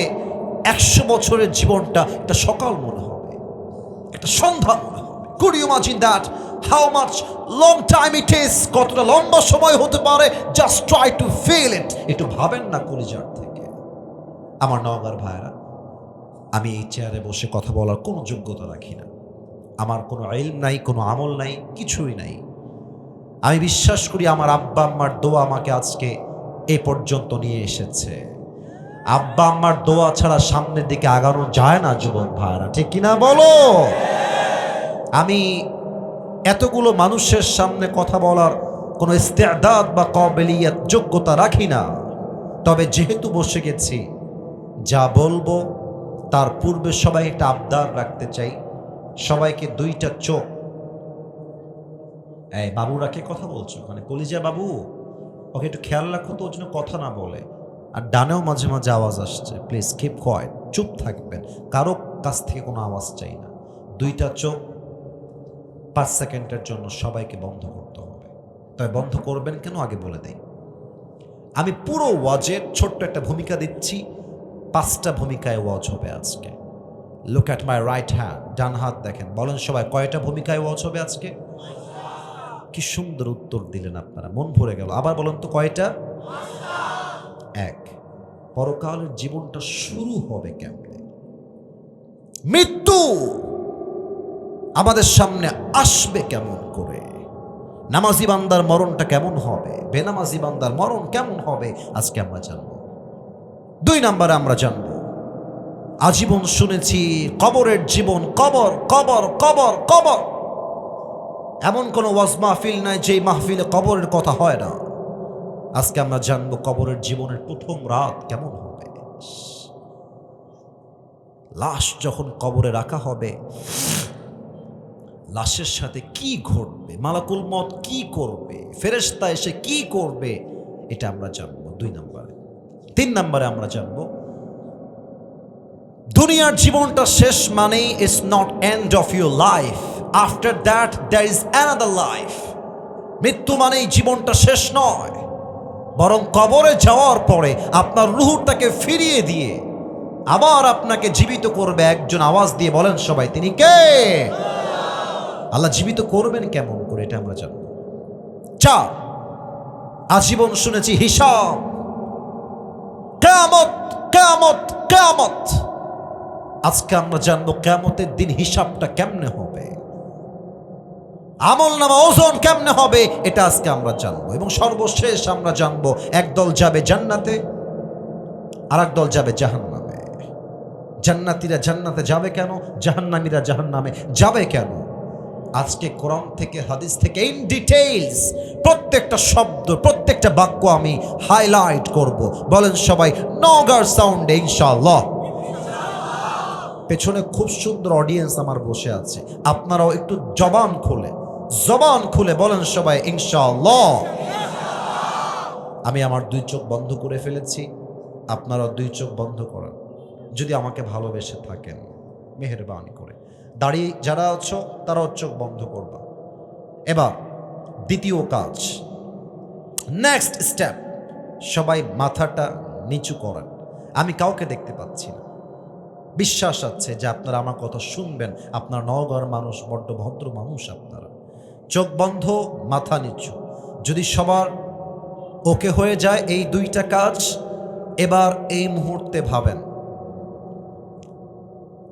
100 বছরের জীবনটা একটা সকাল মনে হবে, একটা সন্ধ্যা মনে হবে? Could you imagine that? How much long time it is? কতটা লম্বা সময় হতে পারে? Just try to feel it. একটু ভাবেন না কলিজার থেকে। আমার নওগাঁর ভাইরা, আমি এই চেয়ারে বসে কথা বলার কোনো যোগ্যতা রাখি না, আমার কোনো ইলম নাই, কোনো আমল নাই, কিছুই নাই। আমি বিশ্বাস করি আমার আব্বা আম্মার দোয়া আমাকে আজকে এ পর্যন্ত নিয়ে এসেছে। আব্বা আম্মার দোয়া ছাড়া সামনের দিকে আগানো যায় না যুবক ভাইরা, ঠিক কিনা বলো? আমি এতগুলো মানুষের সামনে কথা বলার কোনো ইস্তেদাদ বা কাবিলিয়ত, যোগ্যতা রাখি না। তবে যেহেতু বসে গেছি, যা বলবো তার পূর্বে সবাই একটা আবদার রাখতে চাই, সবাইকে 2টা চোখ। এই বাবুরাকে কথা বলছো ওখানে, কলিজা বাবু, ওকে একটু খেয়াল রাখো তো, ওর জন্য কথা না বলে। আর ডানেও মাঝে মাঝে আওয়াজ আসছে, প্লিজ কিপ কোয়েট, চুপ থাকবেন, কারো কাছ থেকে কোনো আওয়াজ চাই না। 2টা চোখ 5 সেকেন্ডের জন্য সবাইকে বন্ধ করতে হবে। তবে বন্ধ করবেন কেন আগে বলে দেই, আমি পুরো ওয়াজের ছোট্ট একটা ভূমিকা দিচ্ছি, 5টা ভূমিকায় ওয়াজ হবে আজকে। Look at my right hand, ডান হাত দেখেন, বলেন সবাই কয়টা ভূমিকায় ওয়াজ হবে আজকে? কি সুন্দর উত্তর দিলেন আপনারা, মন ভরে গেল। আবার বলেন তো কয়টা? এক, পরকালের জীবনটা শুরু হবে কেমনে? মৃত্যু আমাদের সামনে আসবে কেমন করে? নামাজি বান্দার মরণটা কেমন হবে? বেনামাজি বান্দার মরণ কেমন হবে? আজকে আমরা জানব। 2 নম্বরে আমরা জানব, আজীবন শুনেছি কবরের জীবন, কবর কবর কবর কবর। এমন কোন ওয়াজ মাহফিল নাই যে মাহফিলে কবরের কথা হয় না। আজকে আমরা জানবো কবরের জীবনের প্রথম রাত কেমন হবে। লাশ যখন কবরে রাখা হবে, লাশের সাথে কি ঘটবে, মালাকুল মত কি করবে, ফেরেশতা এসে কি করবে, এটা আমরা জানবো 2 নম্বরে। 3 নম্বরে আমরা জানবো দুনিয়ার জীবনটা শেষ মানেই it's not end of your life, after that there is another life. মৃত্যু মানেই জীবনটা শেষ নয়, বরং কবরে যাওয়ার পরে আপনার রূহটাকে ফিরিয়ে দিয়ে আবার আপনাকে জীবিত করবে একজন। আওয়াজ দিয়ে বলেন সবাই, তিনি কে? আল্লাহ জীবিত করবেন কেমন করে, এটা আমরা জানব। 4, আজীবন শুনেছি হিসাব, কিয়ামত কিয়ামত কিয়ামত। আজকে আমরা জানবো কিয়ামতের দিন হিসাবটা কেমনে হবে, আমল নামা ওজন কেমনে হবে, এটা আজকে আমরা জানবো। এবং সর্বশেষ আমরা জানবো একদল যাবে জান্নাতে, আর একদল যাবে জাহান্নামে। জান্নাতীরা জান্নাতে যাবে কেন, জাহান্নামীরা জাহান্নামে যাবে কেন? আজকে কোরআন থেকে হাদিস থেকে ইন ডিটেইলস প্রত্যেকটা শব্দ, প্রত্যেকটা বাক্য আমি হাইলাইট করব। বলেন সবাই নওগাঁর সাউন্ডে ইনশাআল্লাহ। পেছনে খুব সুন্দর অডিয়েন্স আমার বসে আছে, আপনারাও একটু জবান খুলে বলেন সবাই ইনশাআল্লাহ। আমি আমার 2 চোখ বন্ধ করে ফেলেছি, আপনারাও 2 চোখ বন্ধ করেন যদি আমাকে ভালোবেসে থাকেন, মেহেরবানি করে। দাঁড়িয়ে যারা আছো তারাও চোখ বন্ধ করবা। এবার দ্বিতীয় কাজ, নেক্সট স্টেপ, সবাই মাথাটা নিচু করেন। আমি কাউকে দেখতে পাচ্ছি না, বিশ্বাস আছে যে আপনারা আমার কথা শুনবেন। আপনার নওগাঁর মানুষ, বড্ড ভদ্র মানুষ আপনারা। চোখ বন্ধ, মাথা নিচু। যদি সবার ওকে হয়ে যায় এই 2টা কাজ, এবার এই মুহূর্তে ভাবেন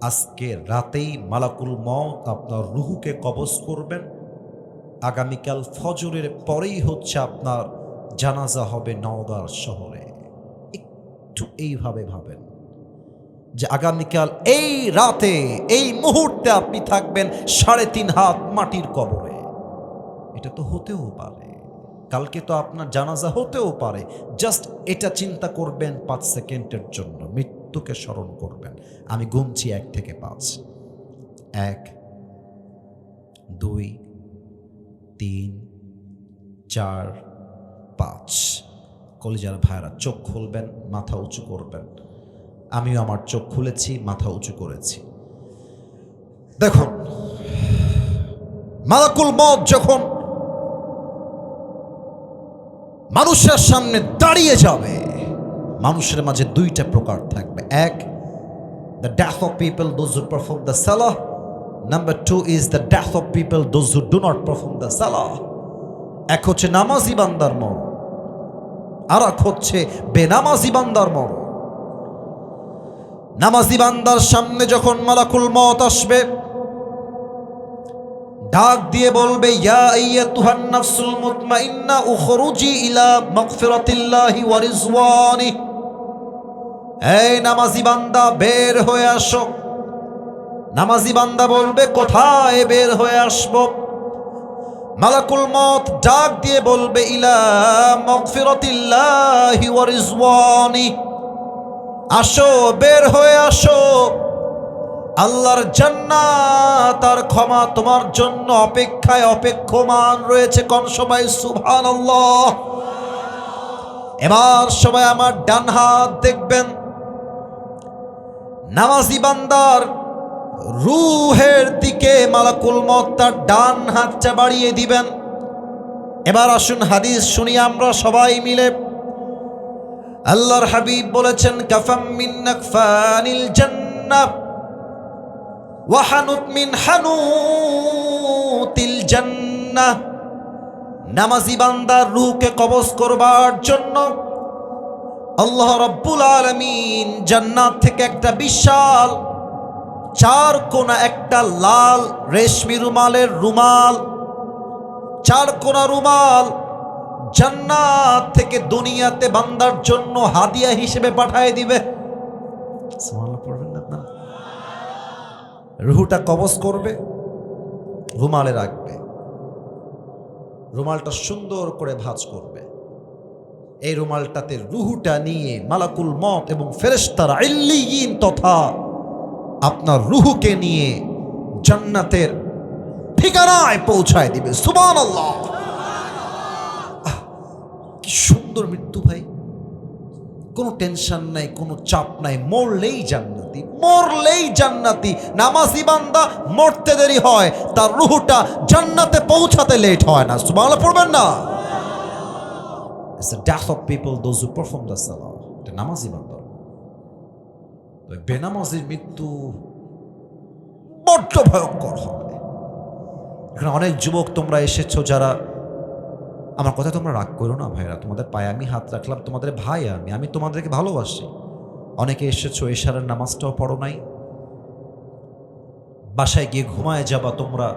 আজকে রাতেই মালাকুল মউত আপনার রুহুকে কবজ করবেন। আগামীকাল ফজরের পরেই হচ্ছে আপনার জানাজা হবে নওগাঁ শহরে। একটু এইভাবে ভাবেন যে আগামীকাল এই রাতে এই মুহূর্তে আপনি থাকবেন 3.5 হাত মাটির কবরে। এটা তো হতেও পারে, কালকে তো আপনার জানাজা হতেও পারে। জাস্ট এটা চিন্তা করবেন 5 সেকেন্ডের জন্য, মৃত্যুকে স্মরণ করবেন। আমি গুনছি 1 থেকে 5। 1, 2, 3, 4, 5। কলিজার ভাইরা চোখ খুলবেন, মাথা উঁচু করবেন। আমিও আমার চোখ খুলেছি, মাথা উঁচু করেছি। দেখুন, মালাকুল মউত যখন মানুষের সামনে দাঁড়িয়ে যাবে, মানুষের মাঝে 2টা প্রকার থাকবে। 1, the death of people, those who perform the salah. Number 2 is the death of people, those who do not perform the salah. এক হচ্ছে নামাজি বান্দার মরণ, আর এক হচ্ছে বেনামাজি বান্দার মরণ। নামাজি বান্দার সামনে যখন মালাকুল মউত আসবে, ডাক দিয়ে বলবে, ইয়া আইয়াতুহান নাফসুল মুতমাইন্না উখরুজি ইলা মাগফিরাতিল্লাহি ওয়া রিজওয়ানি। এই নামাজি বান্দা বের হয়ে আসো। নামাজি বান্দা বলবে, কোথায় বের হয়ে আসবো? মালাকুল মউত ডাক দিয়ে বলবে, ইলা মাগফিরাতিল্লাহি ওয়া রিজওয়ানি। আসো, বের হয়ে আসো, আল্লাহর জান্নাত আর ক্ষমা তোমার জন্য অপেক্ষায় অপেক্ষমান রয়েছে। কোন সবাই সুবহানাল্লাহ। এবার সবাই আমার ডান হাত দেখবেন। নামাজি বান্দার রূহের দিকে মালাকুল মউত তার ডান হাতটা বাড়িয়ে দিবেন। এবার আসুন হাদিস শুনি আমরা সবাই মিলে। আল্লাহর হাবিব বলেছেন, কাফাম মিন নাকফানিল জান্নাহ ওয়া হানুত মিন হানুতিল জান্নাহ। নামাজি বান্দার রূহকে কবজ করবার জন্য আল্লাহ রাব্বুল আলামিন জান্নাত থেকে একটা বিশাল চার কোনা একটা লাল রেশমি রুমালের রুমাল, চার কোনা রুমাল জান্নাত থেকে দুনিয়াতে বান্দার জন্য হাদিয়া হিসেবে পাঠিয়ে দিবে। সুবহানাল্লাহ পড়বেন না আপনারা? রুহুটা কবজ করবে, রুমালে রাখবে, রুমালটা সুন্দর করে ভাঁজ করবে। এই রুমালটাতে রুহুটা নিয়ে মালাকুল মত এবং ফেরেশতারা ইল্লিয়িন তথা আপনার রুহুকে নিয়ে জান্নাতের ঠিকানায় পৌঁছায় দিবে। সুবহানাল্লাহ! কি সুন্দর মৃত্যু ভাই, কোনো টেনশন নাই, কোনো চাপ নাই, মরলেই জান্নাতি, মরলেই জান্নাতি। নামাজি বান্দা মরতে দেরি হয়, তার রুহুটা জান্নাতে পৌঁছাতে লেট হয় না। সুবহানাল্লাহ পড়বেন না? It's the death of people those who perform the salah. এটা নামাজি বান্দা। বেনামাজির মৃত্যু বড্ড ভয়ঙ্কর হবে। এখানে অনেক যুবক তোমরা এসেছো যারা, আমার কথা তোমরা রাগ করো না ভাইরা, তোমাদের পায়ে আমি হাত রাখলাম, তোমাদের ভাই আমি তোমাদেরকে ভালোবাসি। অনেকে এসেছো এশারের নামাজটাও পড়ো নাই, বাসায় গিয়ে ঘুমায় যাবা তোমরা,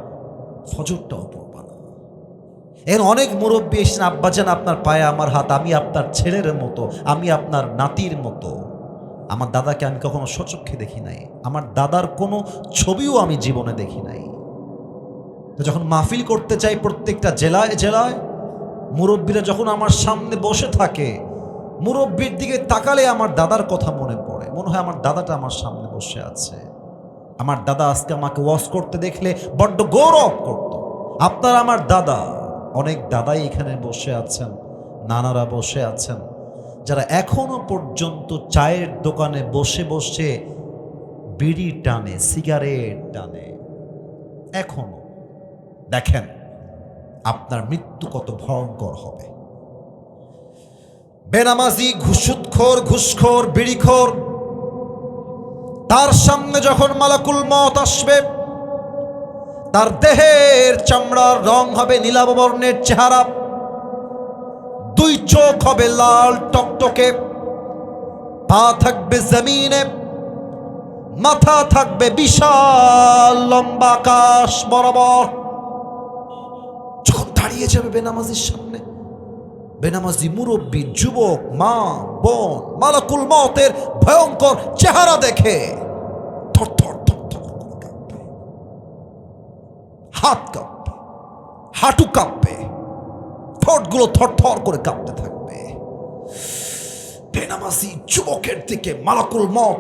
ফজরটাও পড়বা না। এর অনেক মুরব্বী এসেছেন, আব্বাজান আপনার পায়ে আমার হাত, আমি আপনার ছেলের মতো, আমি আপনার নাতির মতো। আমার দাদাকে আমি কখনো সচক্ষে দেখি নাই, আমার দাদার কোনো ছবিও আমি জীবনে দেখি নাই। তো যখন মাহফিল করতে চাই প্রত্যেকটা জেলায় জেলায়, মুরব্বীরা যখন আমার সামনে বসে থাকে, মুরব্বীর দিকে তাকালে আমার দাদার কথা মনে পড়ে, মনে হয় আমার দাদাটা আমার সামনে বসে আছে। আমার দাদা আজকে আমাকে ওয়াজ করতে দেখলে বড্ড গৌরব করত। আপনার আমার দাদা, অনেক দাদাই এখানে বসে আছেন, নানারা বসে আছেন, যারা এখনো পর্যন্ত চায়ের দোকানে বসে বসে বিড়ি টানে, সিগারেট টানে। এখনো দেখেন আপনার মৃত্যু কত ভয়ঙ্কর হবে। বেনামাজি, ঘুষখোর, ঘুষখোর, বিড়িখোর, তার সামনে যখন মালাকুল মত আসবে, তার দেহের চামড়ার রং হবে নীলাভ বর্ণের চেহারা, দুই চোখ হবে লাল টকটকে, পা থাকবে জমিনে, মাথা থাকবে বিশাল লম্বা আকাশ বরাবর। যখন দাঁড়িয়ে যাবে বেনামাজির সামনে, বেনামাজি, মুরব্বী, যুবক, মা, বোন, মালাকুল মতের ভয়ঙ্কর চেহারা দেখে থরথর থরথর করে কাঁপবে, হাত কাঁপবে, হাঁটু কাঁপবে, ঠোঁটগুলো থরথর করে কাঁপতে থাকবে। বেনামাজি যুবকের দিকে মালাকুল মত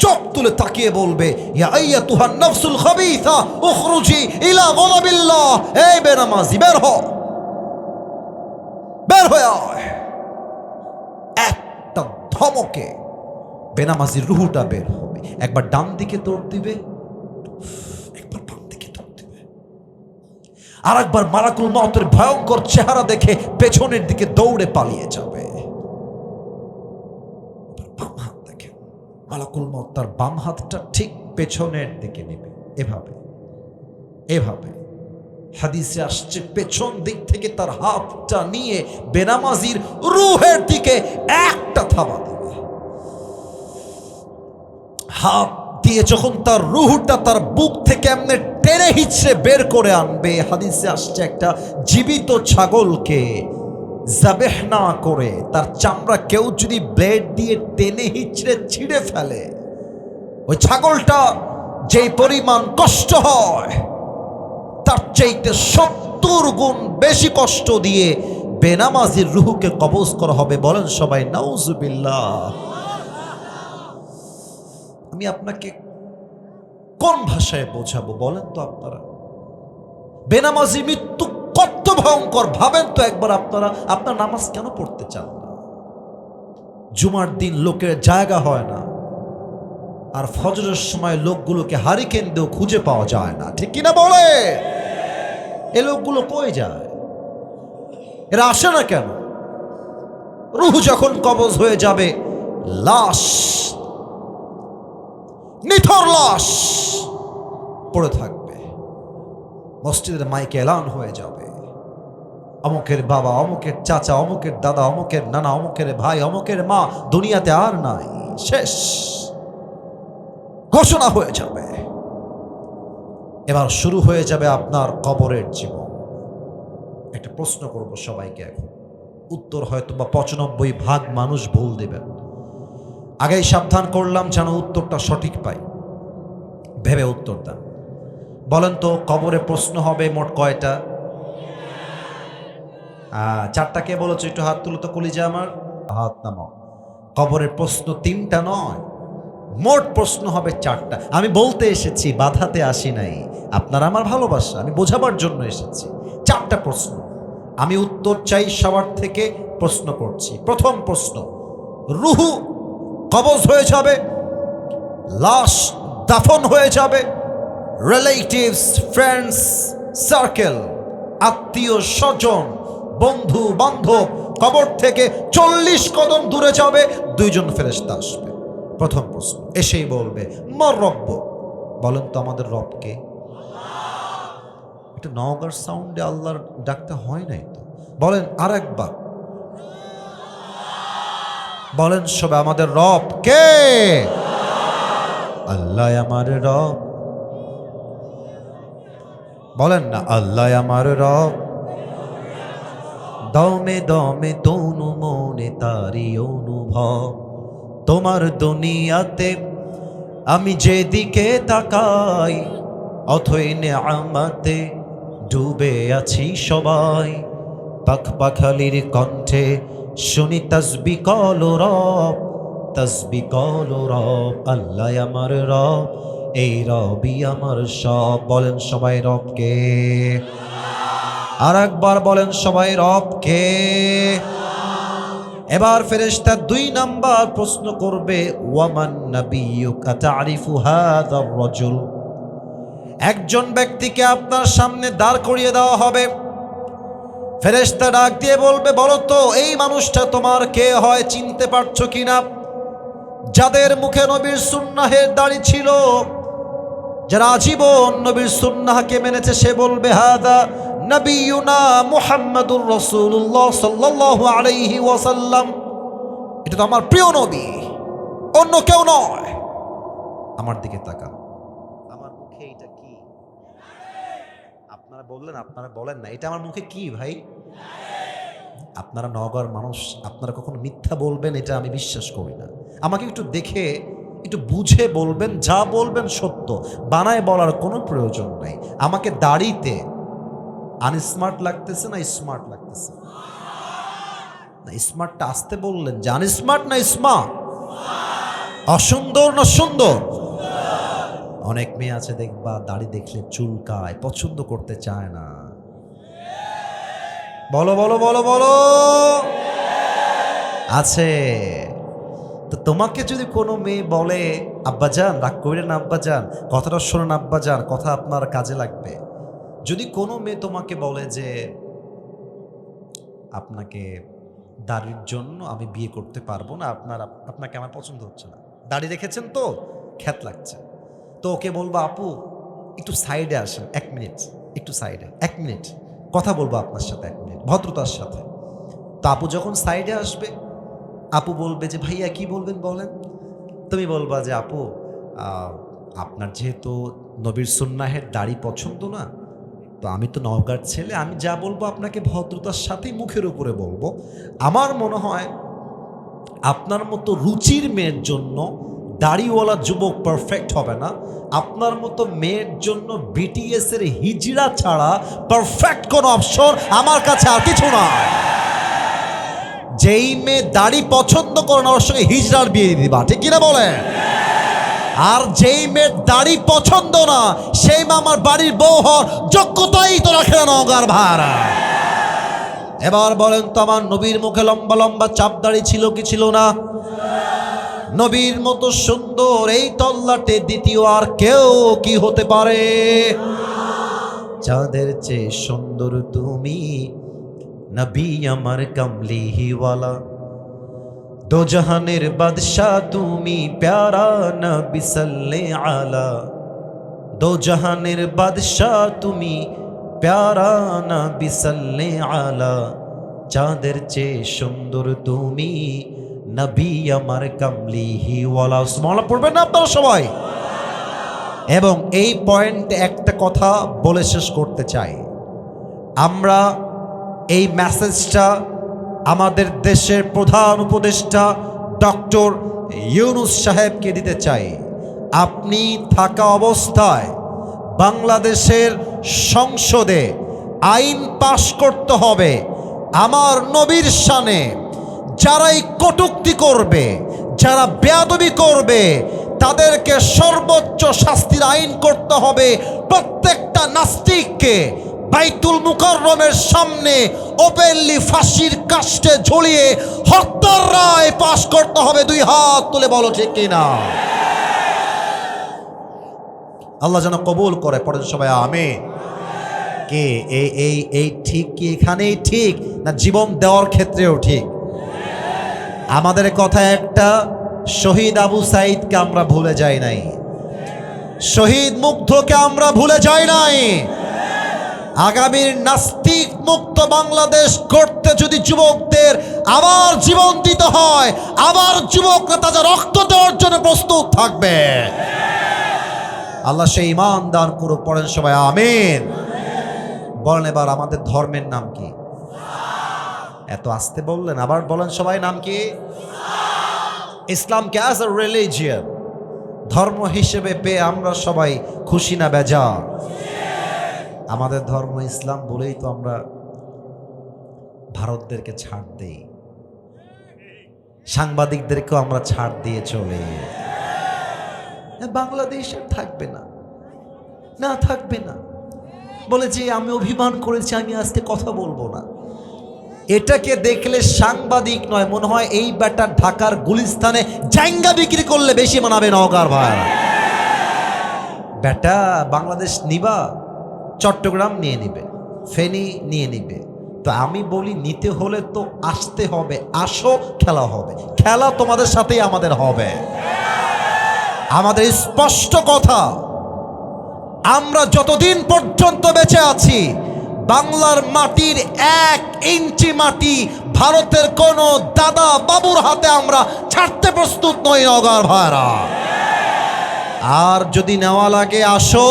চোখ তুলে তাকিয়ে বলবে, ইয়া আইয়াতুহান নাফসুল খাবিসা উখরুজি ইলা গাদাবিল্লাহ। এই বেনামাজি, বের হ, বের হয়ে আয়। একটা ধমকে বেনামাজির রুহুটা বের হবে। একবার ডান দিকে দৌড় দিবে, একবার বাম দিকে দৌড় দিবে, আর একবার মালাকুল মতের ভয়ঙ্কর চেহারা দেখে পেছনের দিকে দৌড়ে পালিয়ে যাবে। বাম হাত দেখে মালাকুল মত তার বাম হাতটা ঠিক পেছনের দিকে নেবে, এভাবে এভাবে। হাদিসে আসছে পেছন দিক থেকে তার হাতটা নিয়ে বেনামাজির রুহের দিকে একটা থাবা দিবে। হাত দিয়ে যখন তার রুহটা তার বুক থেকে এমনি টেনে হিচড়ে বের করে আনবে, হাদিসে আসছে একটা জীবিত ছাগলকে জাবেহ না করে তার চামড়া কেউ যদি ব্লেড দিয়ে টেনে হিচড়ে ছিঁড়ে ফেলে, ওই ছাগলটা যেই পরিমাণ কষ্ট হয় তার চাইতে 70 গুণ বেশি কষ্ট দিয়ে বেনামাজির রুহুকে কবজ করা হবে। বলেন সবাই নাউজুবিল্লাহ। আমি আপনাকে কোন ভাষায় বোঝাবো বলেন তো আপনারা? বেনামাজি মৃত্যু কত ভয়ঙ্কর ভাবেন তো একবার আপনারা। আপনার নামাজ কেন পড়তে চান না? জুমার দিন লোকের জায়গা হয় না, আর ফজরের সময় লোকগুলোকে হারিকেন দিয়েও খুঁজে পাওয়া যায় না, ঠিক কিনা বলে? এ লোকগুলো কই যায়? এরা আসে না কেন? রূহ যখন কবজ হয়ে যাবে, লাশ, নিথর লাশ পড়ে থাকবে, মসজিদের মাইকে এলান হয়ে যাবে, অমুকের বাবা, অমুকের চাচা, অমুকের দাদা, অমুকের নানা, অমুকের ভাই, অমুকের মা দুনিয়াতে আর নাই, শেষ ঘোষণা হয়ে যাবে। এবার শুরু হয়ে যাবে আপনার কবরের জীবন। একটা প্রশ্ন করব সবাইকে, এখন উত্তর হয়তো বা 95% মানুষ ভুল দেবেন। আগেই সাবধান করলাম যেন উত্তরটা সঠিক পাই, ভেবে উত্তর দেন। বলেন তো কবরে প্রশ্ন হবে মোট কয়টা? 4টা। কে বলেছে একটু হাত তুলো তো, কলিজা আমার, হাত নামাও। কবরের প্রশ্ন 3টা নয়, মোট প্রশ্ন হবে 4টা। আমি বলতে এসেছি, বাধাতে আসি নাই। আপনারা আমার ভালোবাসা, আমি বোঝাবার জন্য এসেছি। 4টা প্রশ্ন, আমি উত্তর চাই সবার থেকে। প্রশ্ন করছি। প্রথম প্রশ্ন, রুহু কবজ হয়ে যাবে, লাশ দাফন হয়ে যাবে, রিলেটিভস, ফ্রেন্ডস, সার্কেল, আত্মীয় স্বজন, বন্ধু বান্ধব কবর থেকে 40 কদম দূরে যাবে, 2জন ফেরেশতা আসবে। প্রথম প্রশ্ন, এসেই বলবে মর রব্ব। বলেন তো আমাদের রবকে? এটা নওগাঁর সাউন্ডে আল্লাহর ডাকতে হয় নাই তো। বলেন আর একবার, বলেন সবাই, আমাদের রব কে? আল্লাহ আমার রব। বলেন না, আল্লাহ আমার রব। দমে দমে তনু মনে তারি অনুভব, তোমার দুনিয়াতে আমি যেদিকে তাকাই, অথই নেয়ামতে ডুবে আছি সবাই। পাখ পাখালির কণ্ঠে শুনি তসবি কল রব, তসবি কল রব। আল্লাহ আমার রব, এই রবই আমার সব। বলেন সবাই রবকে। আর একবার বলেন সবাই রবকে। এবার ফেরেশতা 2 নাম্বার প্রশ্ন করবে, ওয়ামান নাবিয়্যুকা তা'রিফু হাযার রাজুল। একজন ব্যক্তিকে আপনার সামনে দাঁড় করিয়ে দেওয়া হবে। ফেরেশতা ডাক দিয়ে বলবে, বলো তো এই মানুষটা তোমার কে হয়, চিনতে পারছো কিনা? যাদের মুখে নবীর সুন্নাহের দাড়ি ছিল, যারা আজীবন নবীর সুন্নাহকে মেনেছে, সে বলবে হাদা নবিয়ুনা মুহাম্মাদুর রাসূলুল্লাহ সাল্লাল্লাহু আলাইহি ওয়াসাল্লাম। এটা তো আমার প্রিয় নবী, অন্য কেউ নয়। আমার দিকে তাকান, আমার মুখে এটা কি? আপনারা বললেন, আপনারা বলেন না, এটা আমার মুখে কি ভাই? আপনারা নওগাঁর মানুষ, আপনারা কখনো মিথ্যা বলবেন এটা আমি বিশ্বাস করি না। আমাকে একটু দেখে একটু বুঝে বলবেন, যা বলবেন সত্য, বানায় বলার কোনো প্রয়োজন নাই। আমাকে দাড়িতে আনস্মার্ট লাগতেছে না স্মার্ট লাগতেছে? না, স্মার্টটা আসতে বললেন যে আনস্মার্ট না স্মার্ট? অসুন্দর না সুন্দর? অনেক মেয়ে আছে দেখবা দাড়ি দেখলে চুলকায়, পছন্দ করতে চায় না। বলো বলো বলো বলো, আছে। তো তোমাকে যদি কোনো মেয়ে বলে, আব্বাজান রাগ কইরেন না, আব্বাজান কথাটা শোনেন, আব্বাজান কথা আপনার কাজে লাগবে। যদি কোনো মেয়ে তোমাকে বলে যে আপনাকে দাড়ির জন্য আমি বিয়ে করতে পারবো না, আপনাকে আমার পছন্দ হচ্ছে না, দাড়ি রেখেছেন তো খ্যাত লাগছে, তো ওকে বলবো আপু একটু সাইডে আসেন 1 মিনিট, একটু সাইডে 1 মিনিট কথা বলবো আপনার সাথে, 1 মিনিট ভদ্রতার সাথে। তো আপু যখন সাইডে আসবে, আপু বলবে যে ভাইয়া কি বলবেন বলেন। তুমি বলবা যে আপু আপনার যেহেতু নবীর সুন্নাহের দাড়ি পছন্দ না, তো আমি তো নওগাঁর ছেলে, আমি যা বলবো আপনাকে ভদ্রতার সাথেই মুখের উপরে বলবো। আমার মনে হয় আপনার মতো রুচির মেয়ের জন্য দাড়িওয়ালা যুবক পারফেক্ট হবে না, আপনার মতো মেয়ের জন্য বিটিএস এর হিজড়া ছাড়া পারফেক্ট কোনো অপশন আমার কাছে আর কিছু না। যেই মেয়ে দাড়ি পছন্দ করে না, ওর সঙ্গে হিজড়ার বিয়ে দিবা, ঠিক কিনা বলেন? আর যেই মেয়ের দাড়ি পছন্দ না, সেই মা আমার বাড়ির বউ হওয়ার যোগ্যতাই তো রাখে না নওগাঁর ভাড়া। এবার বলেন তো আমার নবীর মুখে লম্বা লম্বা চাপ দাড়ি ছিল কি ছিল না? নবীর মতো সুন্দর এই তল্লাটে দ্বিতীয় আর কেউ কি হতে পারে? চাঁদের চেয়ে সুন্দর তুমি নবী আমার কামলিওয়ালা, দো জাহানের বাদশাহ তুমি প্যারা নবী সাল্লে আলা, দো জাহানের বাদশাহ তুমি প্যারা নবী সাল্লে আলা, চাঁদের চেয়ে সুন্দর তুমি নবী আমার কামলিহি ওয়ালা। সুবহানাল্লাহ পড়বেন না আপনারা সবাই? এবং এই পয়েন্টে একটা কথা বলে শেষ করতে চাই, আমরা এই মেসেজটা আমাদের দেশের প্রধান উপদেষ্টা ডক্টর ইউনূস সাহেবকে দিতে চাই। আপনি থাকা অবস্থায় বাংলাদেশের সংসদে আইন পাশ করতে হবে, আমার নবীর শানে যারাই কটূক্তি করবে, যারা বেয়াদবি করবে, তাদেরকে সর্বোচ্চ শাস্তির আইন করতে হবে। প্রত্যেকটা নাস্তিককে বাইতুল মুকাররমের সামনে ওপেনলি ফাঁসির কাস্টে ঝুলিয়ে হত্যার রায় পাশ করতে হবে। দুই হাত তুলে বলো ঠিক কিনা? আল্লাহ যেন কবুল করে, পড়েন সবাই আমিন। কে এই ঠিক কি এখানেই ঠিক, না জীবন দেওয়ার ক্ষেত্রেও ঠিক? আমাদের কথা একটা, শহীদ আবু সাইদকে আমরা ভুলে যাই নাই, শহীদ মুগ্ধকে আমরা ভুলে যাই নাই। আগামীর নাস্তিক মুক্ত বাংলাদেশ করতে যদি যুবকদের আবার জীবন দিতে হয়, আবার যুবকরা তাদের রক্ত দেওয়ার জন্য প্রস্তুত থাকবে। আল্লাহ সেই ঈমান দান করুক, পড়েন সবাই আমিন। বলেন এবার আমাদের ধর্মের নাম কি? এত আস্তে বললেন, আবার বলেন সবাই, নাম কি? ইসলামকে অ্যাজ এ রিলিজিয়ন, ধর্ম হিসেবে পেয়ে আমরা সবাই খুশি না বেজার? আমাদের ধর্ম ইসলাম বলেই তো আমরা ভারতদেরকে ছাড় দেই, সাংবাদিকদেরকেও আমরা ছাড় দিয়ে চলে। বাংলাদেশ আর থাকবে না, না থাকবে না বলে যে আমি অভিমান করেছি, আমি আজকে কথা বলবো না। এটাকে দেখলে সাংবাদিক নয়, মনে হয় এই ব্যাটা ঢাকার গুলিস্তানে জাইঙ্গা বিক্রি করলে বেশি মানাবে নওগাঁর ভাই। ব্যাটা বাংলাদেশ নিবা, চট্টগ্রাম নিয়ে নিবে, ফেনী নিয়ে নিবে। তো আমি বলি নিতে হলে তো আসতে হবে, আসো, খেলা হবে, খেলা তোমাদের সাথেই আমাদের হবে। আমাদের স্পষ্ট কথা, আমরা যতদিন পর্যন্ত বেঁচে আছি, বাংলার মাটির 1 ইঞ্চি মাটি ভারতের কোন দাদা বাবুর হাতে আমরা ছাড়তে প্রস্তুত নই নওগাঁর ভাইরা। আর যদি নেওয়া লাগে আসো,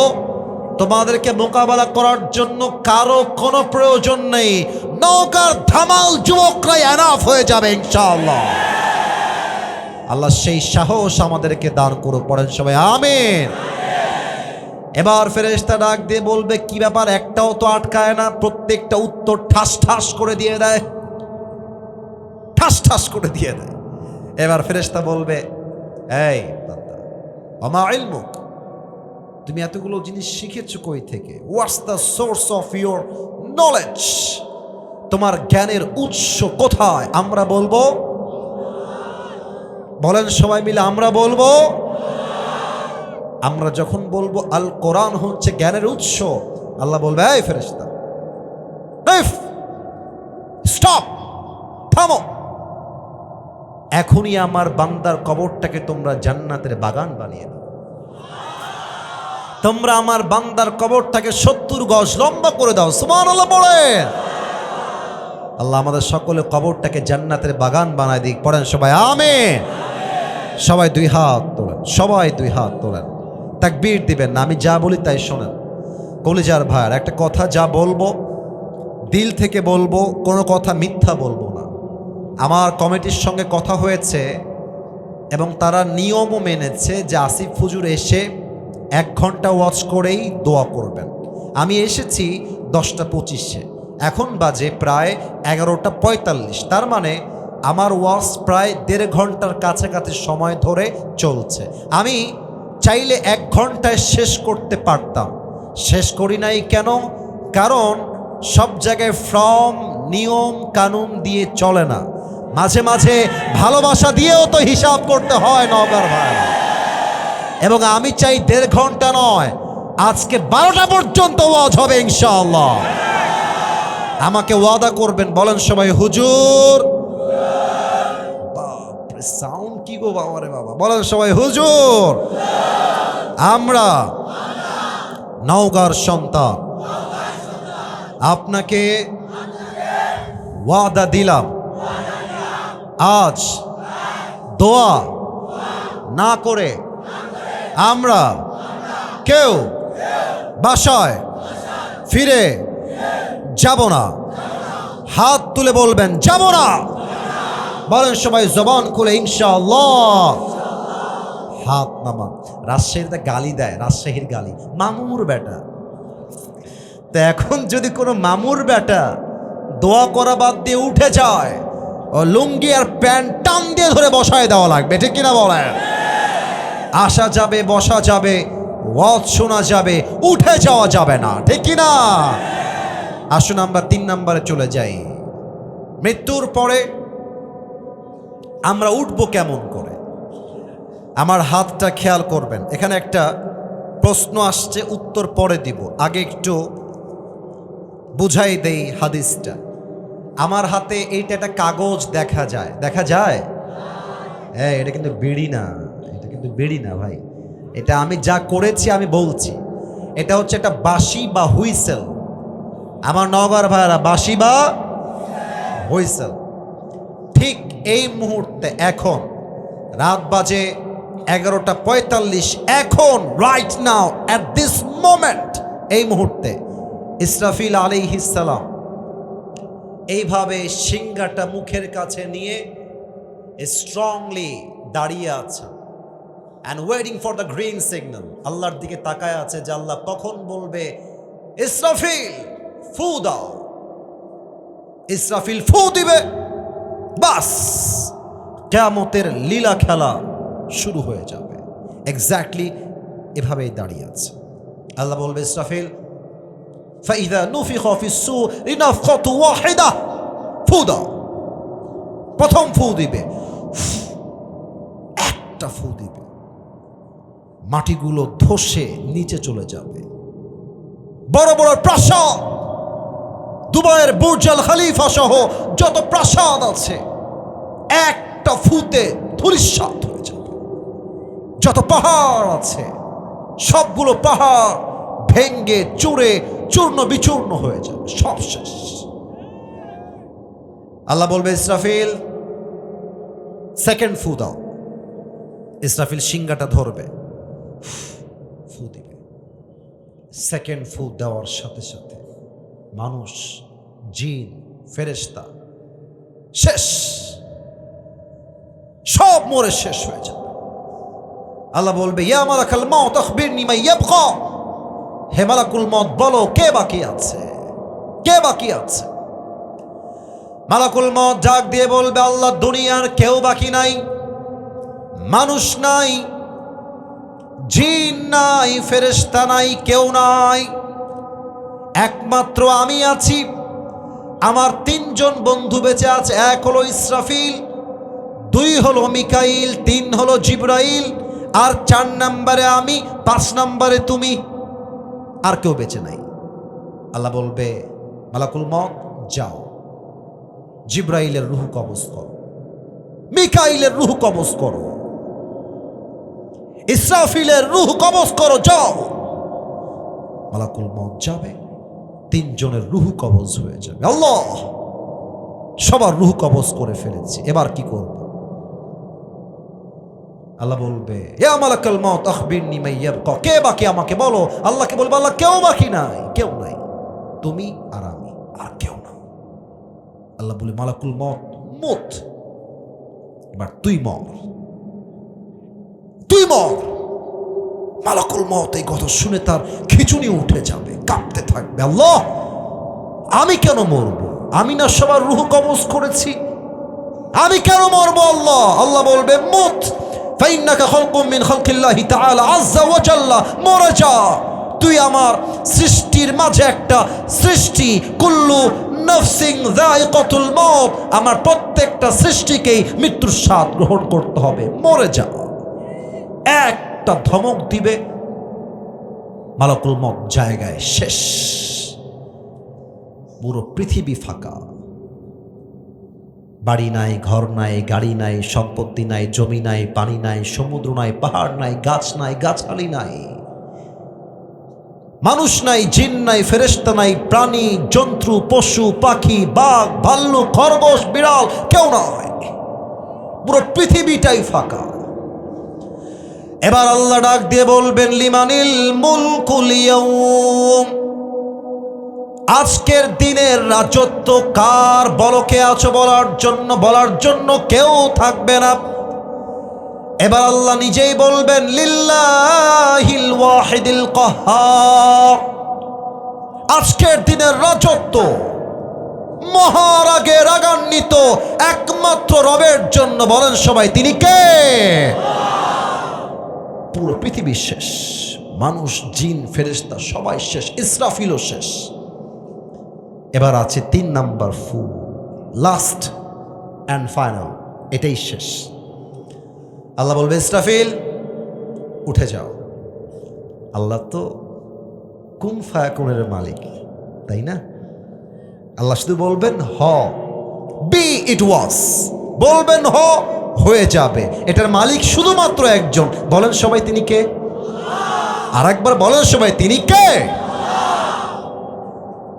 তোমাদেরকে মোকাবেলা করার জন্য কারো কোনো প্রয়োজন নেই। নওগাঁর ধামাল যুবকরাই এনাফ হয়ে যাবে ইনশাআল্লাহ। আল্লাহ সেই সাহস আমাদেরকে দান করুক, পড়েন সবাই আমিন। এবার ফেরেশতা ডাক দিয়ে বলবে, কি ব্যাপার, একটাও তো আটকায় না, প্রত্যেকটা উত্তর ঠাস ঠাস করে দিয়ে দেয়, ঠাস ঠাস করে দিয়ে দেয়। এবার ফেরেশতা বলবে, এই বান্দা, আমা ইলমুক, তুমি এতগুলো জিনিস শিখেছো কই থেকে? What's the source of your knowledge? তোমার জ্ঞানের উৎস কোথায়? আমরা বলবো, বলেন সবাই মিলে, আমরা বলবো। আমরা যখন বলবো আল কোরআন হচ্ছে জ্ঞানের উৎস, আল্লাহ বলবে, এই ফেরেশতা, স্টপ, থামো, এখনই আমার বান্দার কবরটাকে তোমরা জান্নাতের বাগান বানিয়ে দাও। তোমরা আমার বান্দার কবরটাকে 70 গজ লম্বা করে দাও। সুবহানাল্লাহ পড়েন। আল্লাহ আমাদের সকলের কবরটাকে জান্নাতের বাগান বানায় দিক, পড়েন সবাই আমিন। সবাই 2 হাত তোলেন, সবাই 2 হাত তোলেন, তাকবীর দিবেন না, আমি যা বলি তাই শোনেন। কলিজার ভাইয়ের একটা কথা, যা বলবো দিল থেকে বলবো, কোনো কথা মিথ্যা বলবো না। আমার কমিটির সঙ্গে কথা হয়েছে এবং তারা নিয়মও মেনেছে যে আসিফ হুজুর এসে 1 ঘন্টা ওয়াচ করেই দোয়া করবেন। আমি এসেছি 10টা 25-এ, এখন বাজে প্রায় 11টা 45, তার মানে আমার ওয়াচ প্রায় 1.5 ঘন্টার কাছাকাছি সময় ধরে চলছে। আমি চাইলে 1 ঘন্টায় শেষ করতে পারতাম, শেষ করি নাই। কেন? কারণ সব জায়গায় ফর্ম, নিয়ম কানুন দিয়ে চলে না, মাঝে মাঝে ভালোবাসা দিয়েও তো হিসাব করতে হয় নওগাঁর ভাই। এবং আমি চাই 1.5 ঘন্টা নয়, আজকে 12টা পর্যন্ত ওয়াজ হবে ইনশাআল্লাহ। আমাকে ওয়াদা করবেন, বলেন সবাই হুজুর। বাপরে সাউন্ড কি গো বাবা রে বাবা, বলেন সবাই হুজুর। আমরা নওগাঁর সন্তান, আপনাকে ওয়াদা দিলাম আজ দোয়া না করে আমরা কেউ বাসায় ফিরে যাব না। হাত তুলে বলবেন যাব না। বলেন সবাই জবান খুলে ইনশাআল্লাহ। হাত নামান। রাজশাহীতে গালি দেয়, রাজশাহীর গালি, মামুর বেটা। তো এখন যদি কোনো মামুর বেটা দোয়া করা বাদ দিয়ে উঠে যায়, ও লুঙ্গি আর প্যান্ট টান দিয়ে ধরে বসায় দেওয়া লাগবে, ঠিক কিনা বলেন? আসা যাবে, বসা যাবে, ওয়াজ শোনা যাবে, উঠে যাওয়া যাবে না, ঠিক কিনা? আসুন আমরা 3 নম্বরে চলে যাই। মৃত্যুর পরে আমরা উঠবো কেমন করে? আমার হাতটা খেয়াল করবেন। এখানে একটা প্রশ্ন আসছে, উত্তর পরে দিব, আগে একটু বুঝাই দেই হাদিসটা। আমার হাতে এইটা একটা কাগজ দেখা যায়, দেখা যায়? হ্যাঁ, এটা কিন্তু বিড়ি না, এটা কিন্তু বিড়ি না ভাই। এটা আমি যা করেছি আমি বলছি। এটা হচ্ছে একটা বাঁশি বা হুইসেল। আমার নগর ভাইরা, বাঁশি বা হুইসেল। ঠিক এই মুহূর্তে এখন রাত বাজে 11:45। এখন right now, at this moment, এই মুহূর্তে ইসরাফিল আলাইহিস সালাম এইভাবে সিংহাটা মুখের কাছে নিয়ে স্ট্রংলি দাঁড়িয়ে আছে, and waiting for the green signal. আল্লাহর দিকে তাকায় আছে যে আল্লাহ কখন বলবে ইসরাফিল ফু দাও। ইসরাফিল ফু দিবে, বাস কিয়ামতের লীলা খেলা শুরু হয়ে যাবে। এক্স্যাক্টলি এভাবেই দাঁড়িয়ে আছে। আল্লাহ বলবে ইসরাফিল ফাইদা নুফিখা ফিস-সূরি নাফখাতু ওয়াহিদা, ফু দাও। প্রথম ফু দিবে, একটা ফু দিবে, মাটিগুলো ধসে নিচে চলে যাবে। বড় বড় প্রাসাদ, দুবাইয়ের বুর্জ আল খলিফা সহ যত প্রাসাদ আছে একটা ফুতে ধূলিসাৎ হয়ে যাবে। যত পাহাড় আছে সবগুলো পাহাড় ভেঙ্গে চুরে চূর্ণ বিচূর্ণ হয়ে যাবে, সব শেষ। আল্লাহ বলবে ইসরাফিল সেকেন্ড ফু দাও। ইসরাফিল সিংহাটা ধরবে, ফু দিবে। সেকেন্ড ফু দেওয়ার সাথে সাথে মানুষ, জিন, ফেরেশতা শেষ, সব মরে শেষ হয়ে যাবে। আল্লাহ বলবে ইয়া মালাকাল মাউত আখবিরনি মা ইয়াবকা, হে মালাকুল মউত বলো কে বাকি আছে, কে বাকি আছে? মালাকুল মউত ডাক দিয়ে বলবে আল্লাহ দুনিয়ার কেউ বাকি নাই, মানুষ নাই, জিন নাই, ফেরেশতা নাই, কেউ নাই, একমাত্র আমি আছি। আমার 3 জন বন্ধু বেঁচে আছে। 1 হলো ইসরাফিল, 2 হলো মিকাইল, 3 হলো জিবরাইল, আর 4 নম্বরে আমি, 5 নম্বরে তুমি। আর কেউ বেঁচে নাই। আল্লাহ বলবে মালাকুল মউত যাও, জিবরাইলের রূহ কবজ করো, মিকাইলের রূহ কবজ করো, ইসরাফিলের রূহ কবজ করো, যাও। মালাকুল মউত যাবে, 3 জনের রূহ কবজ হয়ে যাবে। আল্লাহ সবার রূহ কবজ করে ফেলেছি, এবার কি করব? আল্লাহ বলবে ইয়া মালাকাল মউত আখবিরনি মা ইয়াবকা, কে বাকি আমাকে বলো। আল্লাহকে বলবে আল্লাহ কেউ বাকি নাই, কেউ নাই, তুমি আর আমি, আর কেউ না। আল্লাহ বলে মালাকুল মউত মুত, এবার তুই মর, তুই মর। মালাকুল মউত এই কথা শুনে তার খিঁচুনি উঠে যাবে, কাঁপতে থাকবে। আল্লাহ আমি কেন মরব? আমি না সবার রূহ কবজ করেছি, আমি কেন মরব? আল্লাহ আল্লাহ বলবে মুত ফাইন্নাকা খালকুম মিন খালকিল্লাহি তাআলা আযজা ওয়া জাল্লা, মরে যা, তুই আমার সৃষ্টির মাঝে একটা সৃষ্টি। কুল্লু নাফসিন যায়িকাতুল মউত, আমার প্রত্যেকটা সৃষ্টিকেই মৃত্যুর স্বাদ গ্রহণ করতে হবে, মরে যা। একটা ধমক দিবে, মালাকুল মউত জায়গায় শেষ, পুরো পৃথিবী ফাঁকা। বাড়ি নাই, ঘর নাই, গাড়ি নাই, সম্পত্তি নাই, জমি নাই, পানি নাই, সমুদ্র নাই, পাহাড় নাই, গাছ নাই, গাছালি নাই। মানুষ নাই, জিন নাই, ফেরেশতা নাই, প্রাণী, জন্তু, পশু, পাখি, বাঘ, ভাল্লুক, খরগোশ, বিড়াল কেউ নয়, পুরো পৃথিবীটাই ফাঁকা। এবার আল্লাহ ডাক দিয়ে বলবেন, লিমানিল মুলকুল ইয়াউম, আজকের দিনের রাজত্ব কার? বলো কে আছো বলার জন্য কেউ থাকবে না। এবার আল্লাহ নিজেই বলবেন, লিল্লাহিল ওয়াহিদিল কাহ্হার, আজকের দিনের রাজত্ব মহারাগে রাগান্বিত একমাত্র রবের জন্য। বলেন সবাই, তিনি কে? পুরো পৃথিবী শেষ, মানুষ, জিন, ফেরেশতা সবাই শেষ, ইসরাফিলও শেষ। এবার আছে 3 নাম্বার ফু, লাস্ট অ্যান্ড ফাইনাল, এটাই শেষ। আল্লাহ বলবে, ইসরাফিল উঠে যাও। আল্লাহ তো কুন ফায়াকুনের মালিক, তাই না? আল্লাহ শুধু বলবেন হ, বি ইট ওয়াজ, বলবেন হ, হয়ে যাবে। এটার মালিক শুধুমাত্র একজন। বলেন সবাই, তিনি কে? আর একবার বলেন সবাই, তিনি কে?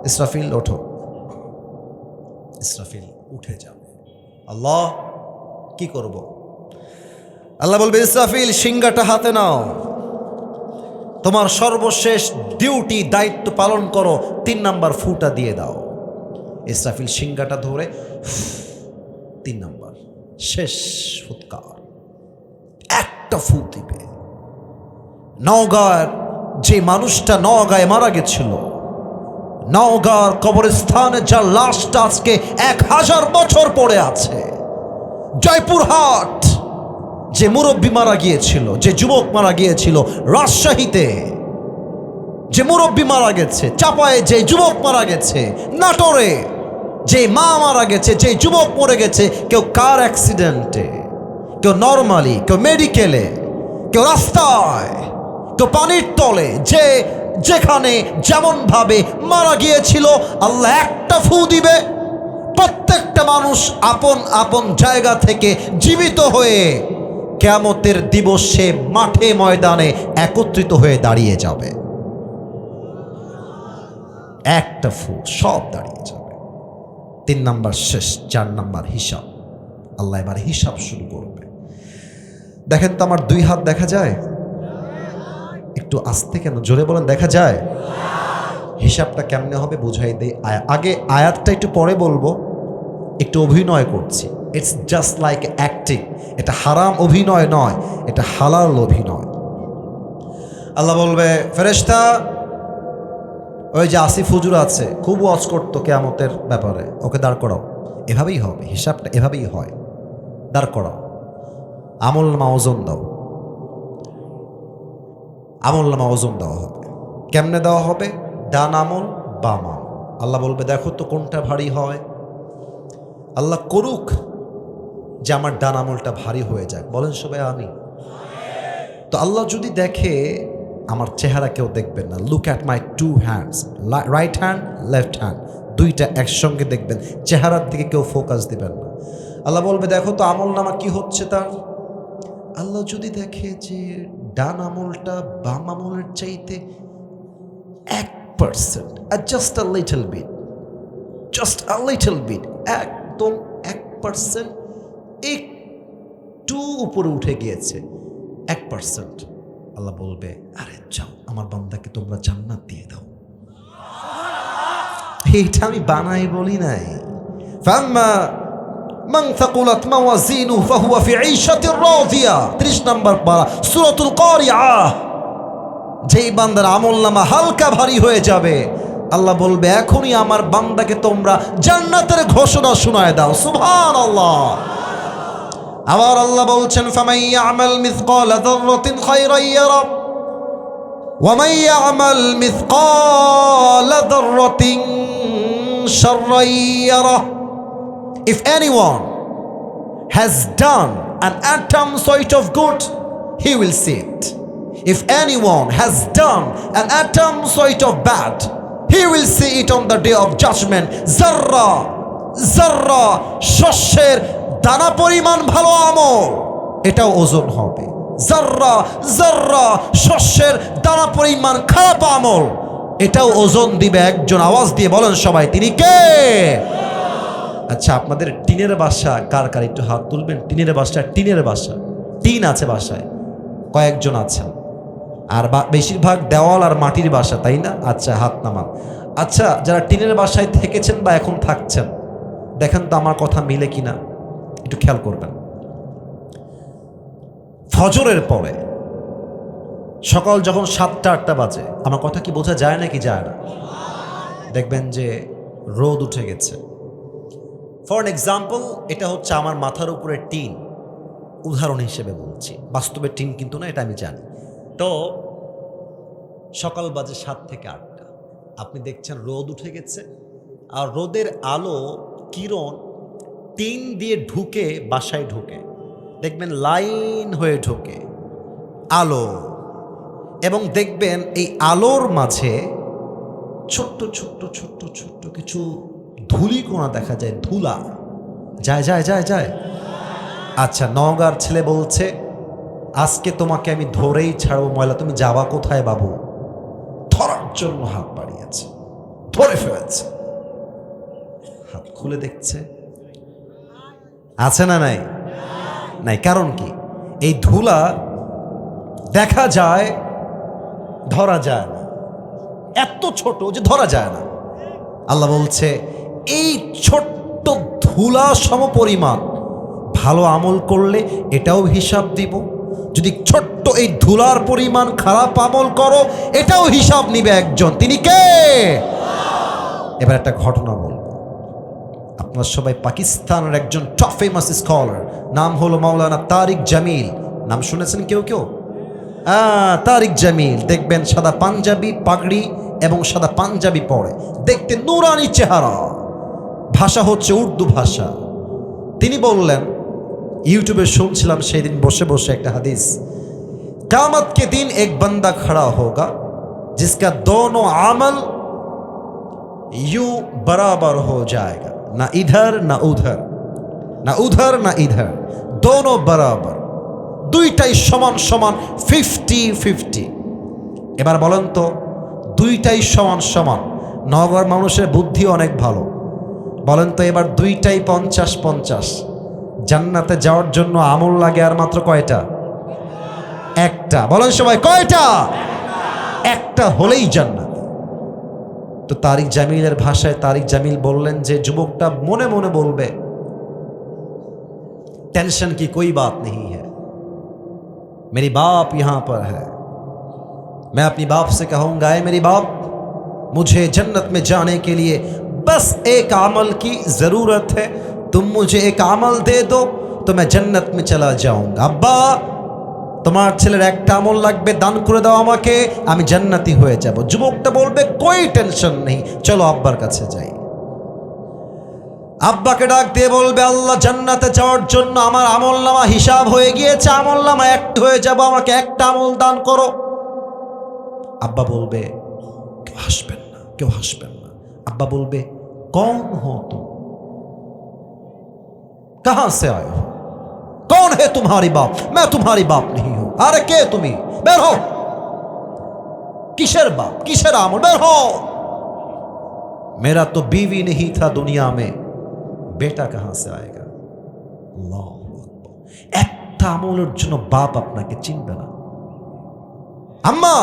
ইসরাফিল ওঠো। ইসরাফিল উঠে যাবে। আল্লাহ কি করব? আল্লাহ বলবে, ইসরাফিল সিংহাটা হাতে নাও, তোমার সর্বশেষ ডিউটি, দায়িত্ব পালন করো, 3 নাম্বার ফুটা দিয়ে দাও। ইসরাফিল সিংহাটা ধরে 3 নাম্বার শেষ ফুৎকার, একটা ফু দিবে। নওগাঁর যে মানুষটা নওগাঁয় মারা গেছিল, নওগাঁর কবরস্থানে যার লাশটা আজকে 1000 বছর পড়ে আছে, জয়পুরহাট যে মুরব্বী মারা গিয়েছিল, যে যুবক মারা গিয়েছিল, রাজশাহীতে যে মুরব্বী মারা গেছে, চাপায়ে যে যুবক মারা গেছে, নাটোরে যে মা মারা গেছে, যে যুবক মরে গেছে, কেউ কার অ্যাক্সিডেন্টে, কেউ নর্মালি, কেউ মেডিকেলে, কেউ রাস্তায়, কেউ পানির তলে, যে যেখানে যেমন ভাবে মারা গিয়েছিল, আল্লাহ একটা ফু দিবে, প্রত্যেকটা মানুষ আপন আপন জায়গা থেকে জীবিত হয়ে কিয়ামতের দিবসে মাঠে ময়দানে একত্রিত হয়ে দাঁড়িয়ে যাবে। একটা ফু, সব দাঁড়িয়ে যাবে। 3 নাম্বার শেষ, 4 নাম্বার হিসাব। আল্লাহ এবার হিসাব শুরু করবে। দেখেন তো আমার 2 হাত দেখা যায়? একটু আস্তে কেন, জোরে বলেন, দেখা যায়? হিসাবটা কেমনে হবে বুঝাই দেই। আগে আয়াতটা একটু পরে বলবো, একটু অভিনয় করছি। It's just like acting. এটা হারাম অভিনয় নয়, এটা হালাল অভিনয়। আল্লাহ বলবে, ফেরেশতা, ওই যে আসিফ হুজুর আছে, খুব ওয়াজ করতো কিয়ামতের ব্যাপারে, ওকে দাঁড় করাও। এভাবেই হবে, হিসাবটা এভাবেই হয়। দাঁড় করাও, আমলনামা ওজন দাও। আমলনামা ওজন দেওয়া হবে। কেমনে দেওয়া হবে? ডান আমল, বাম আমল। আল্লাহ বলবে, দেখো তো কোনটা ভারী হয়। আল্লাহ করুক যে আমার ডান আমলটা ভারী হয়ে যাক। বলেন সবাই আমি। তো আল্লাহ যদি দেখে, আমার চেহারা কেউ দেখবেন না, look at my 2 hands, right hand, left hand, দুইটা একসঙ্গে দেখবেন, চেহারার দিকে কেউ ফোকাস দিবেন না। আল্লাহ বলবে, দেখো তো আমল নামা কি হচ্ছে তার। আল্লাহ যদি দেখে যে ডান আমলটা বাম আমলের চাইতে 1%, just a little bit, just a little bit, একদম 1% একটু উপরে উঠে গিয়েছে, 1%, আল্লাহ বলবে, আরে যাও, আমার বান্দাকে তোমরা জান্নাত দিয়ে দাও। এইটা আমি বানাই বলি নাই। ফাম্মা মান থাকুলাত মাওয়াজিনুহু ফাহুয়া ফি ঈশাতির রাদিয়া, 30 নম্বর পারা সূরাতুল কারিআহ। যেই বান্দার আমলনামা হালকা ভারী হয়ে যাবে, আল্লাহ বলবে, এখনই আমার বান্দাকে তোমরা জান্নাতের ঘোষণা শোনায় দাও। সুবহানাল্লাহ। আবার আল্লাহ বলছেন, ফামান ইয়ামাল মিসকালা যাররাতিন খায়রান ইয়ারা ওয়া মান ইয়ামাল মিসকালা যাররাতিন শাররান ইয়ারা। If anyone has done an atom sort of good, he will see it. If anyone has done an atom sort of bad, he will see it on the day of judgment. Zarra, zarra, শস্যের দানা পরিমাণ ভালো আমল, এটাও ওজন হবে। জাররা, জাররা, শস্যের দানা পরিমাণ খারাপ আমল, এটাও ওজন দিবে একজন। আওয়াজ দিয়ে বলেন সবাই, তিনি কে? আচ্ছা, আপনাদের টিনের বাসা কার কার একটু হাত তুলবেন। টিনের বাসা, টিনের বাসা, টিন আছে বাসায়, কয়েকজন আছেন? আর বেশিরভাগ দেওয়াল আর মাটির বাসা, তাই না? আচ্ছা, হাত নামান। আচ্ছা, যারা টিনের বাসায় থেকেছেন বা এখন থাকছেন, দেখেন তো আমার কথা মিলে কিনা, একটু খেয়াল করবেন। ফজরের পরে সকাল যখন 7টা-8টা বাজে, আমার কথা কি বোঝা যায় নাকি যায় না? দেখবেন যে রোদ উঠে গেছে। ফর এন এক্সাম্পল, এটা হচ্ছে আমার মাথার উপরে টিন, উদাহরণ হিসেবে বলছি, বাস্তবে টিন কিন্তু না, এটা আমি জানি। তো সকাল বাজে 7 থেকে 8টা, আপনি দেখছেন রোদ উঠে গেছে, আর রোদের আলো কিরণ টিন দিয়ে ঢুকে বাসায় ঢুকে, দেখবেন লাইন হয়ে ঢোকে আলো, এবং দেখবেন এই আলোর মাঝে ছোট্ট ছোট্ট ছোট্ট ছোট্ট কিছু ধূলিকণা দেখা যায়, ধুলা যায় যায় যায় যায়। আচ্ছা, নওগাঁর ছেলে বলছে, আজকে তোমাকে আমি ধরেই ছাড়বো ময়লা, তুমি যাবা কোথায় বাবু? ধরার জন্য হাত বাড়িয়েছে, ধরে ফেলেছে, হাত খুলে দেখছে আছে না নাই? নাই। কারণ কি? এই ধুলা দেখা যায়, ধরা যায় না, এত ছোট যে ধরা যায় না। আল্লাহ বলছে, এই ছোট্ট ধুলা সমপরিমাণ ভালো আমল করলে এটাও হিসাব দিব, যদি ছোট্ট এই ধুলার পরিমাণ খারাপ আমল করো এটাও হিসাব নিবে একজন। তিনি কে? এবার একটা ঘটনা বলবো। আপনারা সবাই পাকিস্তানের একজন টপ ফেমাস স্কলার, নাম হলো মাওলানা তারিক জামিল, নাম শুনেছেন কেউ কেউ? তারিক জামিল, দেখবেন সাদা পাঞ্জাবি পাগড়ি এবং সাদা পাঞ্জাবি পরে, দেখতে নুরানি চেহারা, ভাষা হচ্ছে উর্দু ভাষা। তিনি বললেন, ইউটিউবে শুনছিলাম সেই দিন বসে বসে একটা হাদিস, কিয়াमत के दिन एक बंदा खड़ा होगा जिसका दोनों अमल यूं बराबर हो जाएगा, ना इधर ना उधर, ना उधर ना इधर, दोनों बराबर, দুইটাই সমান সমান, 50-50। এবার বলেন তো, দুইটাই সমান সমান, নগর মানুষের বুদ্ধি অনেক ভালো, বলেন তো এবার দুইটাই 50-50, জান্নাতে যাওয়ার জন্য আমল লাগে আর মাত্র কয়টা? একটা। বলেন সবাই, কয়টা? একটা হলেই জান্নাত। তো তারিক জামিলের ভাষায় তারিক জামিল বললেন যে যুবকটা মনে মনে বলবে, टेंशन की कोई बात नहीं है, मेरी बाप यहां पर है, मैं अपनी बाप से कहूंगा, ऐ मेरी बाप, मुझे जन्नत में जाने के लिए बस एक अमल की जरूरत है, तुम मुझे एक अमल दे दो तो मैं जन्नत में चला जाऊंगा। अब्बा, তোমার ছেলের একটা আমল লাগবে, দান করে দাও আমাকে, আমি জান্নাতি হয়ে যাব। যুবকটা বলবে, কোই টেনশন নেই, চলো আব্বার কাছে যাই। আব্বাকে ডাক দিয়ে বলবে, আল্লাহ, জান্নাতে যাওয়ার জন্য আমার আমলনামা হিসাব হয়ে গিয়েছে, আমলনামা একটা হয়ে যাব, আমাকে একটা আমল দান করো। আব্বা বলবে, কেউ হাসবেন না, কেউ হাসবেন না। আব্বা বলবে, কौन हो तुम, कहां से आए हो, कौन है तुम्हारी बाप, मैं तुम्हारी बाप नहीं हूं। अरे के तुम्ही, বের হও, কিসের বাপ, কিসের আমল, বের হও। मेरा तो बीवी नहीं था दुनिया में, बेटा कहां से आएगा। আল্লাহু আকবার। একটা আমলের জন্য বাপ আপনাকে চিনবে না। আম্মা,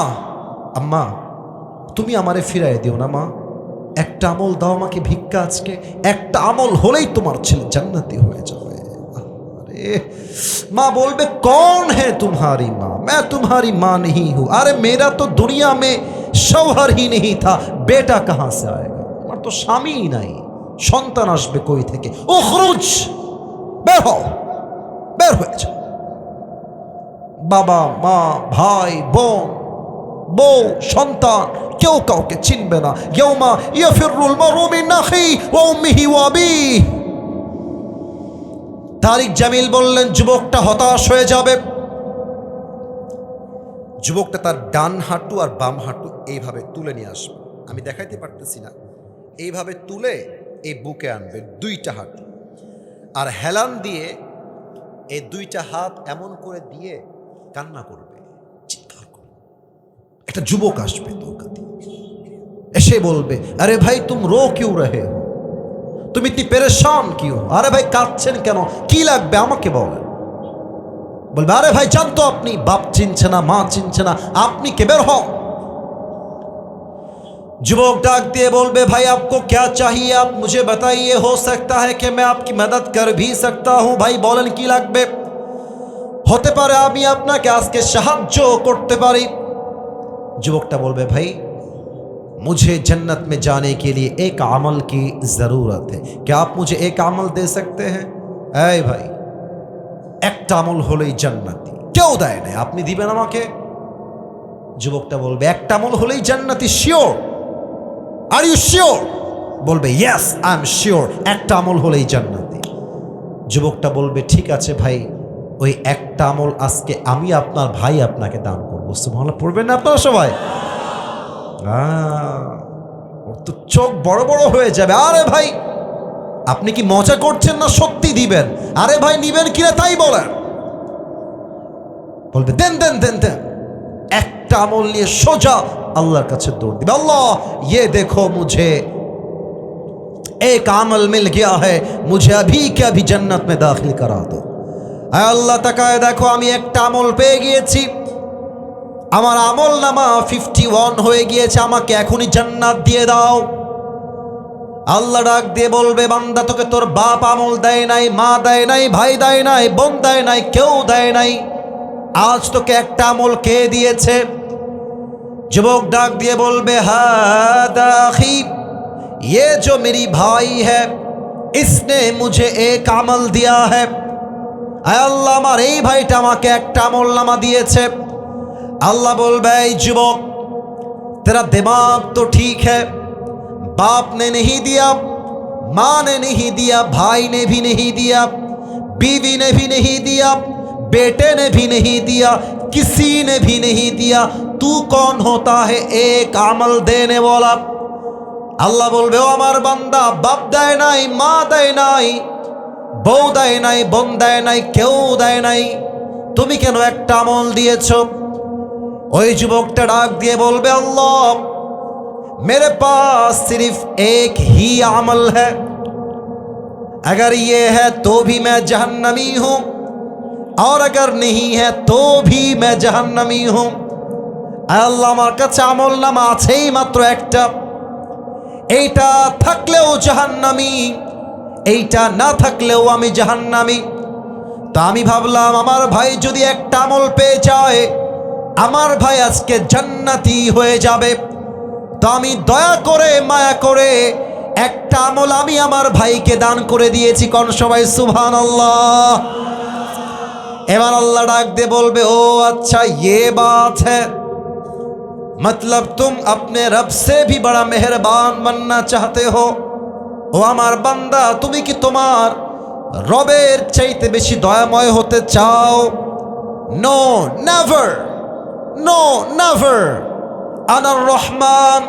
আম্মা, তুমি আমারে ফিরাই দিও না মা, একটা আমল দাও আমাকে ভিক্ষা, আজকে একটা আমল হলেই তোমার ছেলে জান্নাতি হয়ে যাবে। माँ बोलबे, कौन है तुम्हारी माँ, मैं तुम्हारी माँ नहीं हूं। अरे मेरा तो दुनिया में शौहर ही नहीं था, बेटा कहां से आएगा, আমার তো স্বামী নাই, সন্তান আসবে কই থেকে। উখরুজ, বের হও, বের হয়ে যাও। বাবা মা ভাই বোন বউ সন্তান কেউ কাউকে চিনবে না। ইয়াউমা ইয়াফিরুল মারউ মিন আখি ওয়া উম্মিহি ওয়া আবিহি। তারিক জামিল বললেন, যুবকটা হতাশ হয়ে যাবে। যুবকটা তার ডান হাঁটু আর বাম হাঁটু এইভাবে তুলে নিয়ে আসবে, আমি দেখাইতে পারতেছি না, এইভাবে তুলে এই বুকে আনবে দুইটা হাঁটু, আর হেলান দিয়ে এই দুইটা হাত এমন করে দিয়ে কান্না করবে, চিৎকার করবে। একটা যুবক আসবে নৌকা দিয়ে, এসে বলবে, আরে ভাই তুম রো কিউ রহে হো, তুমি ইতনি পেরেশান কিউ? আরে ভাই কাঁদছেন কেন, কি লাগবে আমাকে বলেন। বলবে, আরে ভাই জানতো আপনি, বাপ চিনছে না, মা চিনছে না, আপনি কে, বের হন। युवक डाक दिए बोल भाई आपको क्या चाहिए, आप मुझे बताइए, हो सकता है कि मैं आपकी मदद कर भी सकता हूँ। भाई बोलें की लागबे, होते पारे आमी आपनाके आजके साहाज्य करते पारी। युवकटा बोलबे, भाई मुझे जन्नत में जाने के लिए एक अमल की ज़रूरत है, क्या आप मुझे एक अमल दे सकते हैं? ऐ भाई एक अमल होलेई जन्नती, क्यों देय ना, आपनी दिबेन आमाके? युवकटा बोलबे, एक अमल होलेई जन्नती, शियोर? Are you sure? बोलबे, यस आई एम शियोर, एक अमल होलेई जन्नती। युवकटा बोलबे, ठीक आछे भाई, ওই একটা আমল আজকে আমি আপনার ভাই আপনাকে দান করব। সুবহানাল্লাহ পড়বেন না আপনারা সবাই? ওর তো চোখ বড় বড় হয়ে যাবে। আরে ভাই আপনি কি মজা করছেন না সত্যি দিবেন? আরে ভাই নিবেন কিনা তাই বলেন। বলবে, দেন দেন দেন দেন। একটা আমল নিয়ে সোজা আল্লাহর কাছে দৌড় দিবে, আল্লাহ ये देखो मुझे एक अमल मिल गया है, मुझे अभी के अभी जन्नत में दाखिल करा दो। আল্লাহ তাকায় দেখো আমি একটা আমল পেয়ে গিয়েছি, আমার আমল নামা 51 হয়ে গিয়েছে, আমাকে এখনই জান্নাত দিয়ে দাও। আল্লাহ ডাক দিয়ে বলবে, বান্দা তোকে তোর বাপ আমল দেয় নাই, মা দেয় নাই, ভাই দেয় নাই, বোন দেয় নাই, কেউ দেয় নাই, আজ তোকে একটা আমল কে দিয়েছে? যুবক ডাক দিয়ে বলবে, হাদা আখি, ये जो मेरी भाई है इसने मुझे एक अमल दिया है। আল্লাহ আমার এই ভাইটা আমাকে একটা আমলনামা দিয়েছে। আল্লাহ বলবে, এই যুবক तेरा दिमाग तो ठीक है, बाप ने नहीं दिया, माँ ने नहीं दिया, भाई ने भी नहीं दिया, बीवी ने भी नहीं दिया, बेटे ने भी नहीं दिया, किसी ने भी नहीं दिया, तू कौन होता है एक अमल देने वाला? আল্লাহ বলবে, ও আমার বান্দা, বাপ দেয় নাই, মা দেয় নাই, বউ দেয় নাই, বোন দেয় নাই, কেউ দেয় নাই, তুমি কেন একটা আমল দিয়েছ? ওই যুবকটা ডাক দিয়ে বলবে, আল্লাহ मेरे पास सिर्फ एक ही अमल है, अगर ये है तो भी मैं जहन्नमी हूं, और अगर नहीं है तो भी मैं जहन्नमी हूं। আল্লাহ আমার কাছে আমলনামা আছেই মাত্র একটা, এইটা থাকলেও জাহান্নামী, এইটা না থাকলেও আমি জাহান্নামী। তা আমি ভাবলাম আমার ভাই যদি একটা আমল পেয়ে যায়, আমার ভাই আজকে জান্নাতি হয়ে যাবে, তো আমি দয়া করে মায়া করে একটা আমল আমি আমার ভাইকে দান করে দিয়েছি। কোন সবাই সুবহানাল্লাহ। এবার আল্লাহ ডাক দিয়ে বলবে, ও আচ্ছা ये बात है, मतलब तुम अपने रब से भी बड़ा मेहरबान बनना चाहते हो? ও আমার বান্দা, তুমি কি তোমার রবের চাইতে বেশি দয়াময় হতে চাও? No never, no never. Anar Rahman,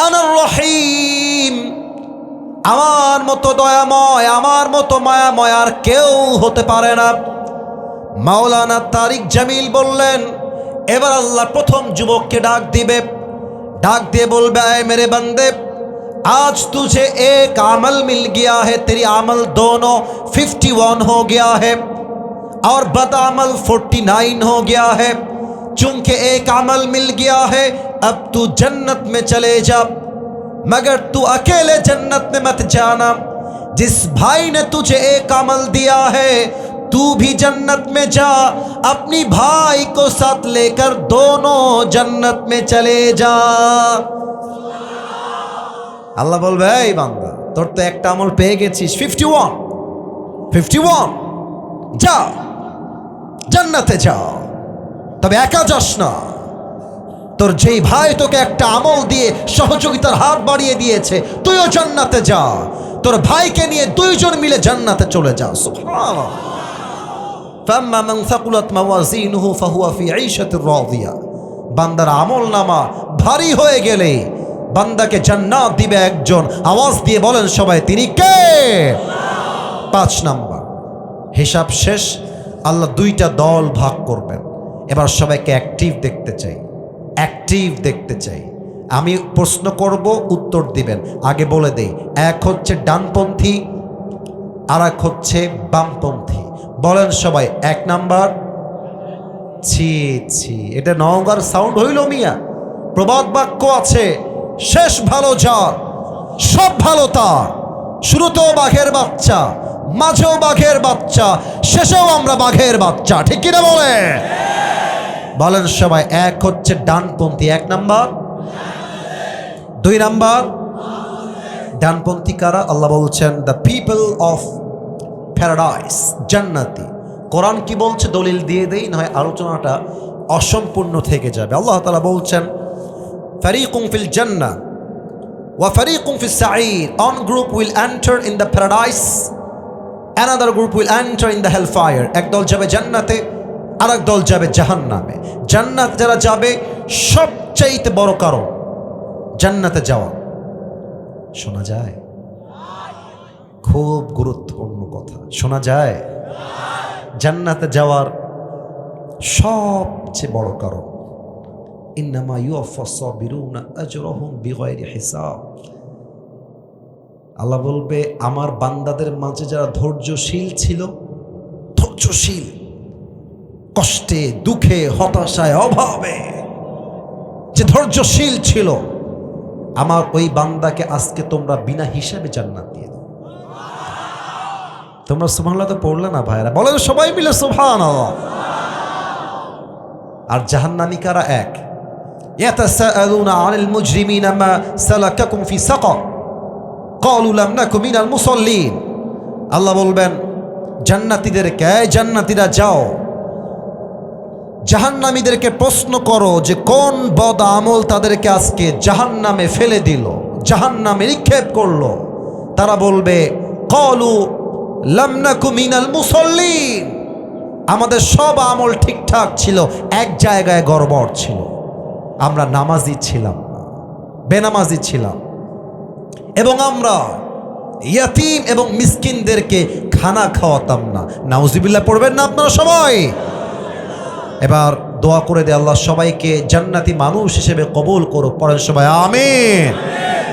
আনার রহিম, আমার মতো দয়াময়, আমার মতো মায়াময় আর কেউ হতে পারে না। মাওলানা তারিক জামিল বললেন, এবার আল্লাহ প্রথম যুবককে ডাক দিবে, ডাক দিয়ে বলবে, আয় মেরে বান্দে, आज तुझे एक अमल मिल गया है, तेरी अमल दोनों 51 हो गया है और बदअमल 49 हो गया है। चूंकि एक अमल मिल गया है, अब तू जन्नत में चले जा, मगर तू अकेले जन्नत में मत जाना। जिस भाई ने तुझे एक अमल दिया है, तू भी जन्नत में जा, अपनी भाई को साथ लेकर दोनों जन्नत में चले जा। আল্লাহ বলবে, এই বান্দা তোর তো একটা আমল পেয়ে গেছিস, 51 যা জান্নাতে যা, তবে একা যাস না, তোর যেই ভাই তোকে একটা আমল দিয়ে সহযোগিতার হাত বাড়িয়ে দিয়েছে, তুইও জান্নাতে যা, তোর ভাইকে নিয়ে দুইজন মিলে জান্নাতে চলে যা। সুবহানাল্লাহ। ফাম্মা মান সাকুলাত মাওয়াজিনুহু ফাহুয়া ফি ঈশাতির রাদিয়া। বান্দার আমলনামা ভারী হয়ে গেলে বান্দাকে জান্নাত দিবে একজন। আওয়াজ দিয়ে বলেন সবাই, তিনি কে? 5 নাম্বার হিসাব শেষ। আল্লাহ দুইটা দল ভাগ করবেন। এবার সবাইকে অ্যাক্টিভ দেখতে চাই, অ্যাক্টিভ দেখতে চাই। আমি প্রশ্ন করব, উত্তর দিবেন। আগে বলে দেই, এক হচ্ছে ডানপন্থী, আর এক হচ্ছে বামপন্থী। বলেন সবাই, এক নাম্বার। ছি ছি, এটা নওগাঁর সাউন্ড হইল মিয়া? প্রবাদ বাক্য আছে, শেষ ভালো যার সব ভালো তার। শুরুতেও বাঘের বাচ্চা, মাঝেও বাঘের বাচ্চা, শেষেও আমরা বাঘের বাচ্চা। ঠিক কিনা বলে? বলেন সবাই, এক হচ্ছে ডানপন্থী, এক নাম্বার। দুই নাম্বার ডানপন্থী কারা? আল্লাহ বলছেন, দ্য পিপল অফ প্যারাডাইস, জান্নাতি। কোরআন কি বলছে দলিল দিয়ে দেই, নয় আলোচনাটা অসম্পূর্ণ থেকে যাবে। আল্লাহ তাআলা বলছেন, ফারিকুম ফিল জান্নাহ ওয়া ফারিকুম ফিস সাঈর, one group will enter in the paradise, another group will enter in the hellfire। একদল যাবে জান্নাতে, আরেক দল যাবে জাহান্নামে। জান্নাত যারা যাবে, সবচাইতে বড় কারণ জান্নাতে যাওয়া, শোনা যায়? খুব গুরুত্বপূর্ণ কথা, শোনা যায়? জান্নাতে যাওয়ার সবচেয়ে বড় কারণ, ইন্নামা ইউওয়াফাস সাবিরুনা আজরাহুম বিগাইরি হিসাব। আল্লাহ বলবে, আমার বান্দাদের মাঝে যারা ধৈর্যশীল ছিল, ধৈর্যশীল, কষ্টে, দুঃখে, হতাশায়, অভাবে যে ধৈর্যশীল ছিল, আমার ওই বান্দাকে আজকে তোমরা বিনা হিসাবে জান্নাত দিয়ে দাও। তোমরা সুবহানাল্লাহ তো পড়লে না ভাইরা? বলেন সবাই মিলে সুবহানাল্লাহ। আর জাহান্নামী কারা? এক, ইয়াতাসাআলুনা আনিল মুজরিমিনা মা সালাকাকুম ফি সাকার ক্বালু লাম নাকু মিনাল মুসাল্লিন। আল্লাহ বলবেন জান্নাতীদেরকে, এই জান্নাতীরা যাও, জাহান্নামীদেরকে প্রশ্ন করো যে কোন বদ আমল তাদেরকে আজকে জাহান্নামে ফেলে দিল, জাহান্নামে নিক্ষেপ করলো। তারা বলবে, ক্বালু লাম নাকু মিনাল মুসাল্লিন, আমাদের সব আমল ঠিকঠাক ছিল, এক জায়গায় গড়বড় ছিল, আমরা নামাজি ছিলাম না, বেনামাজি ছিলাম, এবং আমরা ইয়াতীম এবং মিসকিনদেরকে খানা খাওয়াতাম না। নাউজুবিল্লাহ পড়বেন না আপনারা সবাই? এবার দোয়া করে দে, আল্লাহ সবাইকে জান্নাতি মানুষ হিসেবে কবুল করুক। পড়েন সবাই আমিন।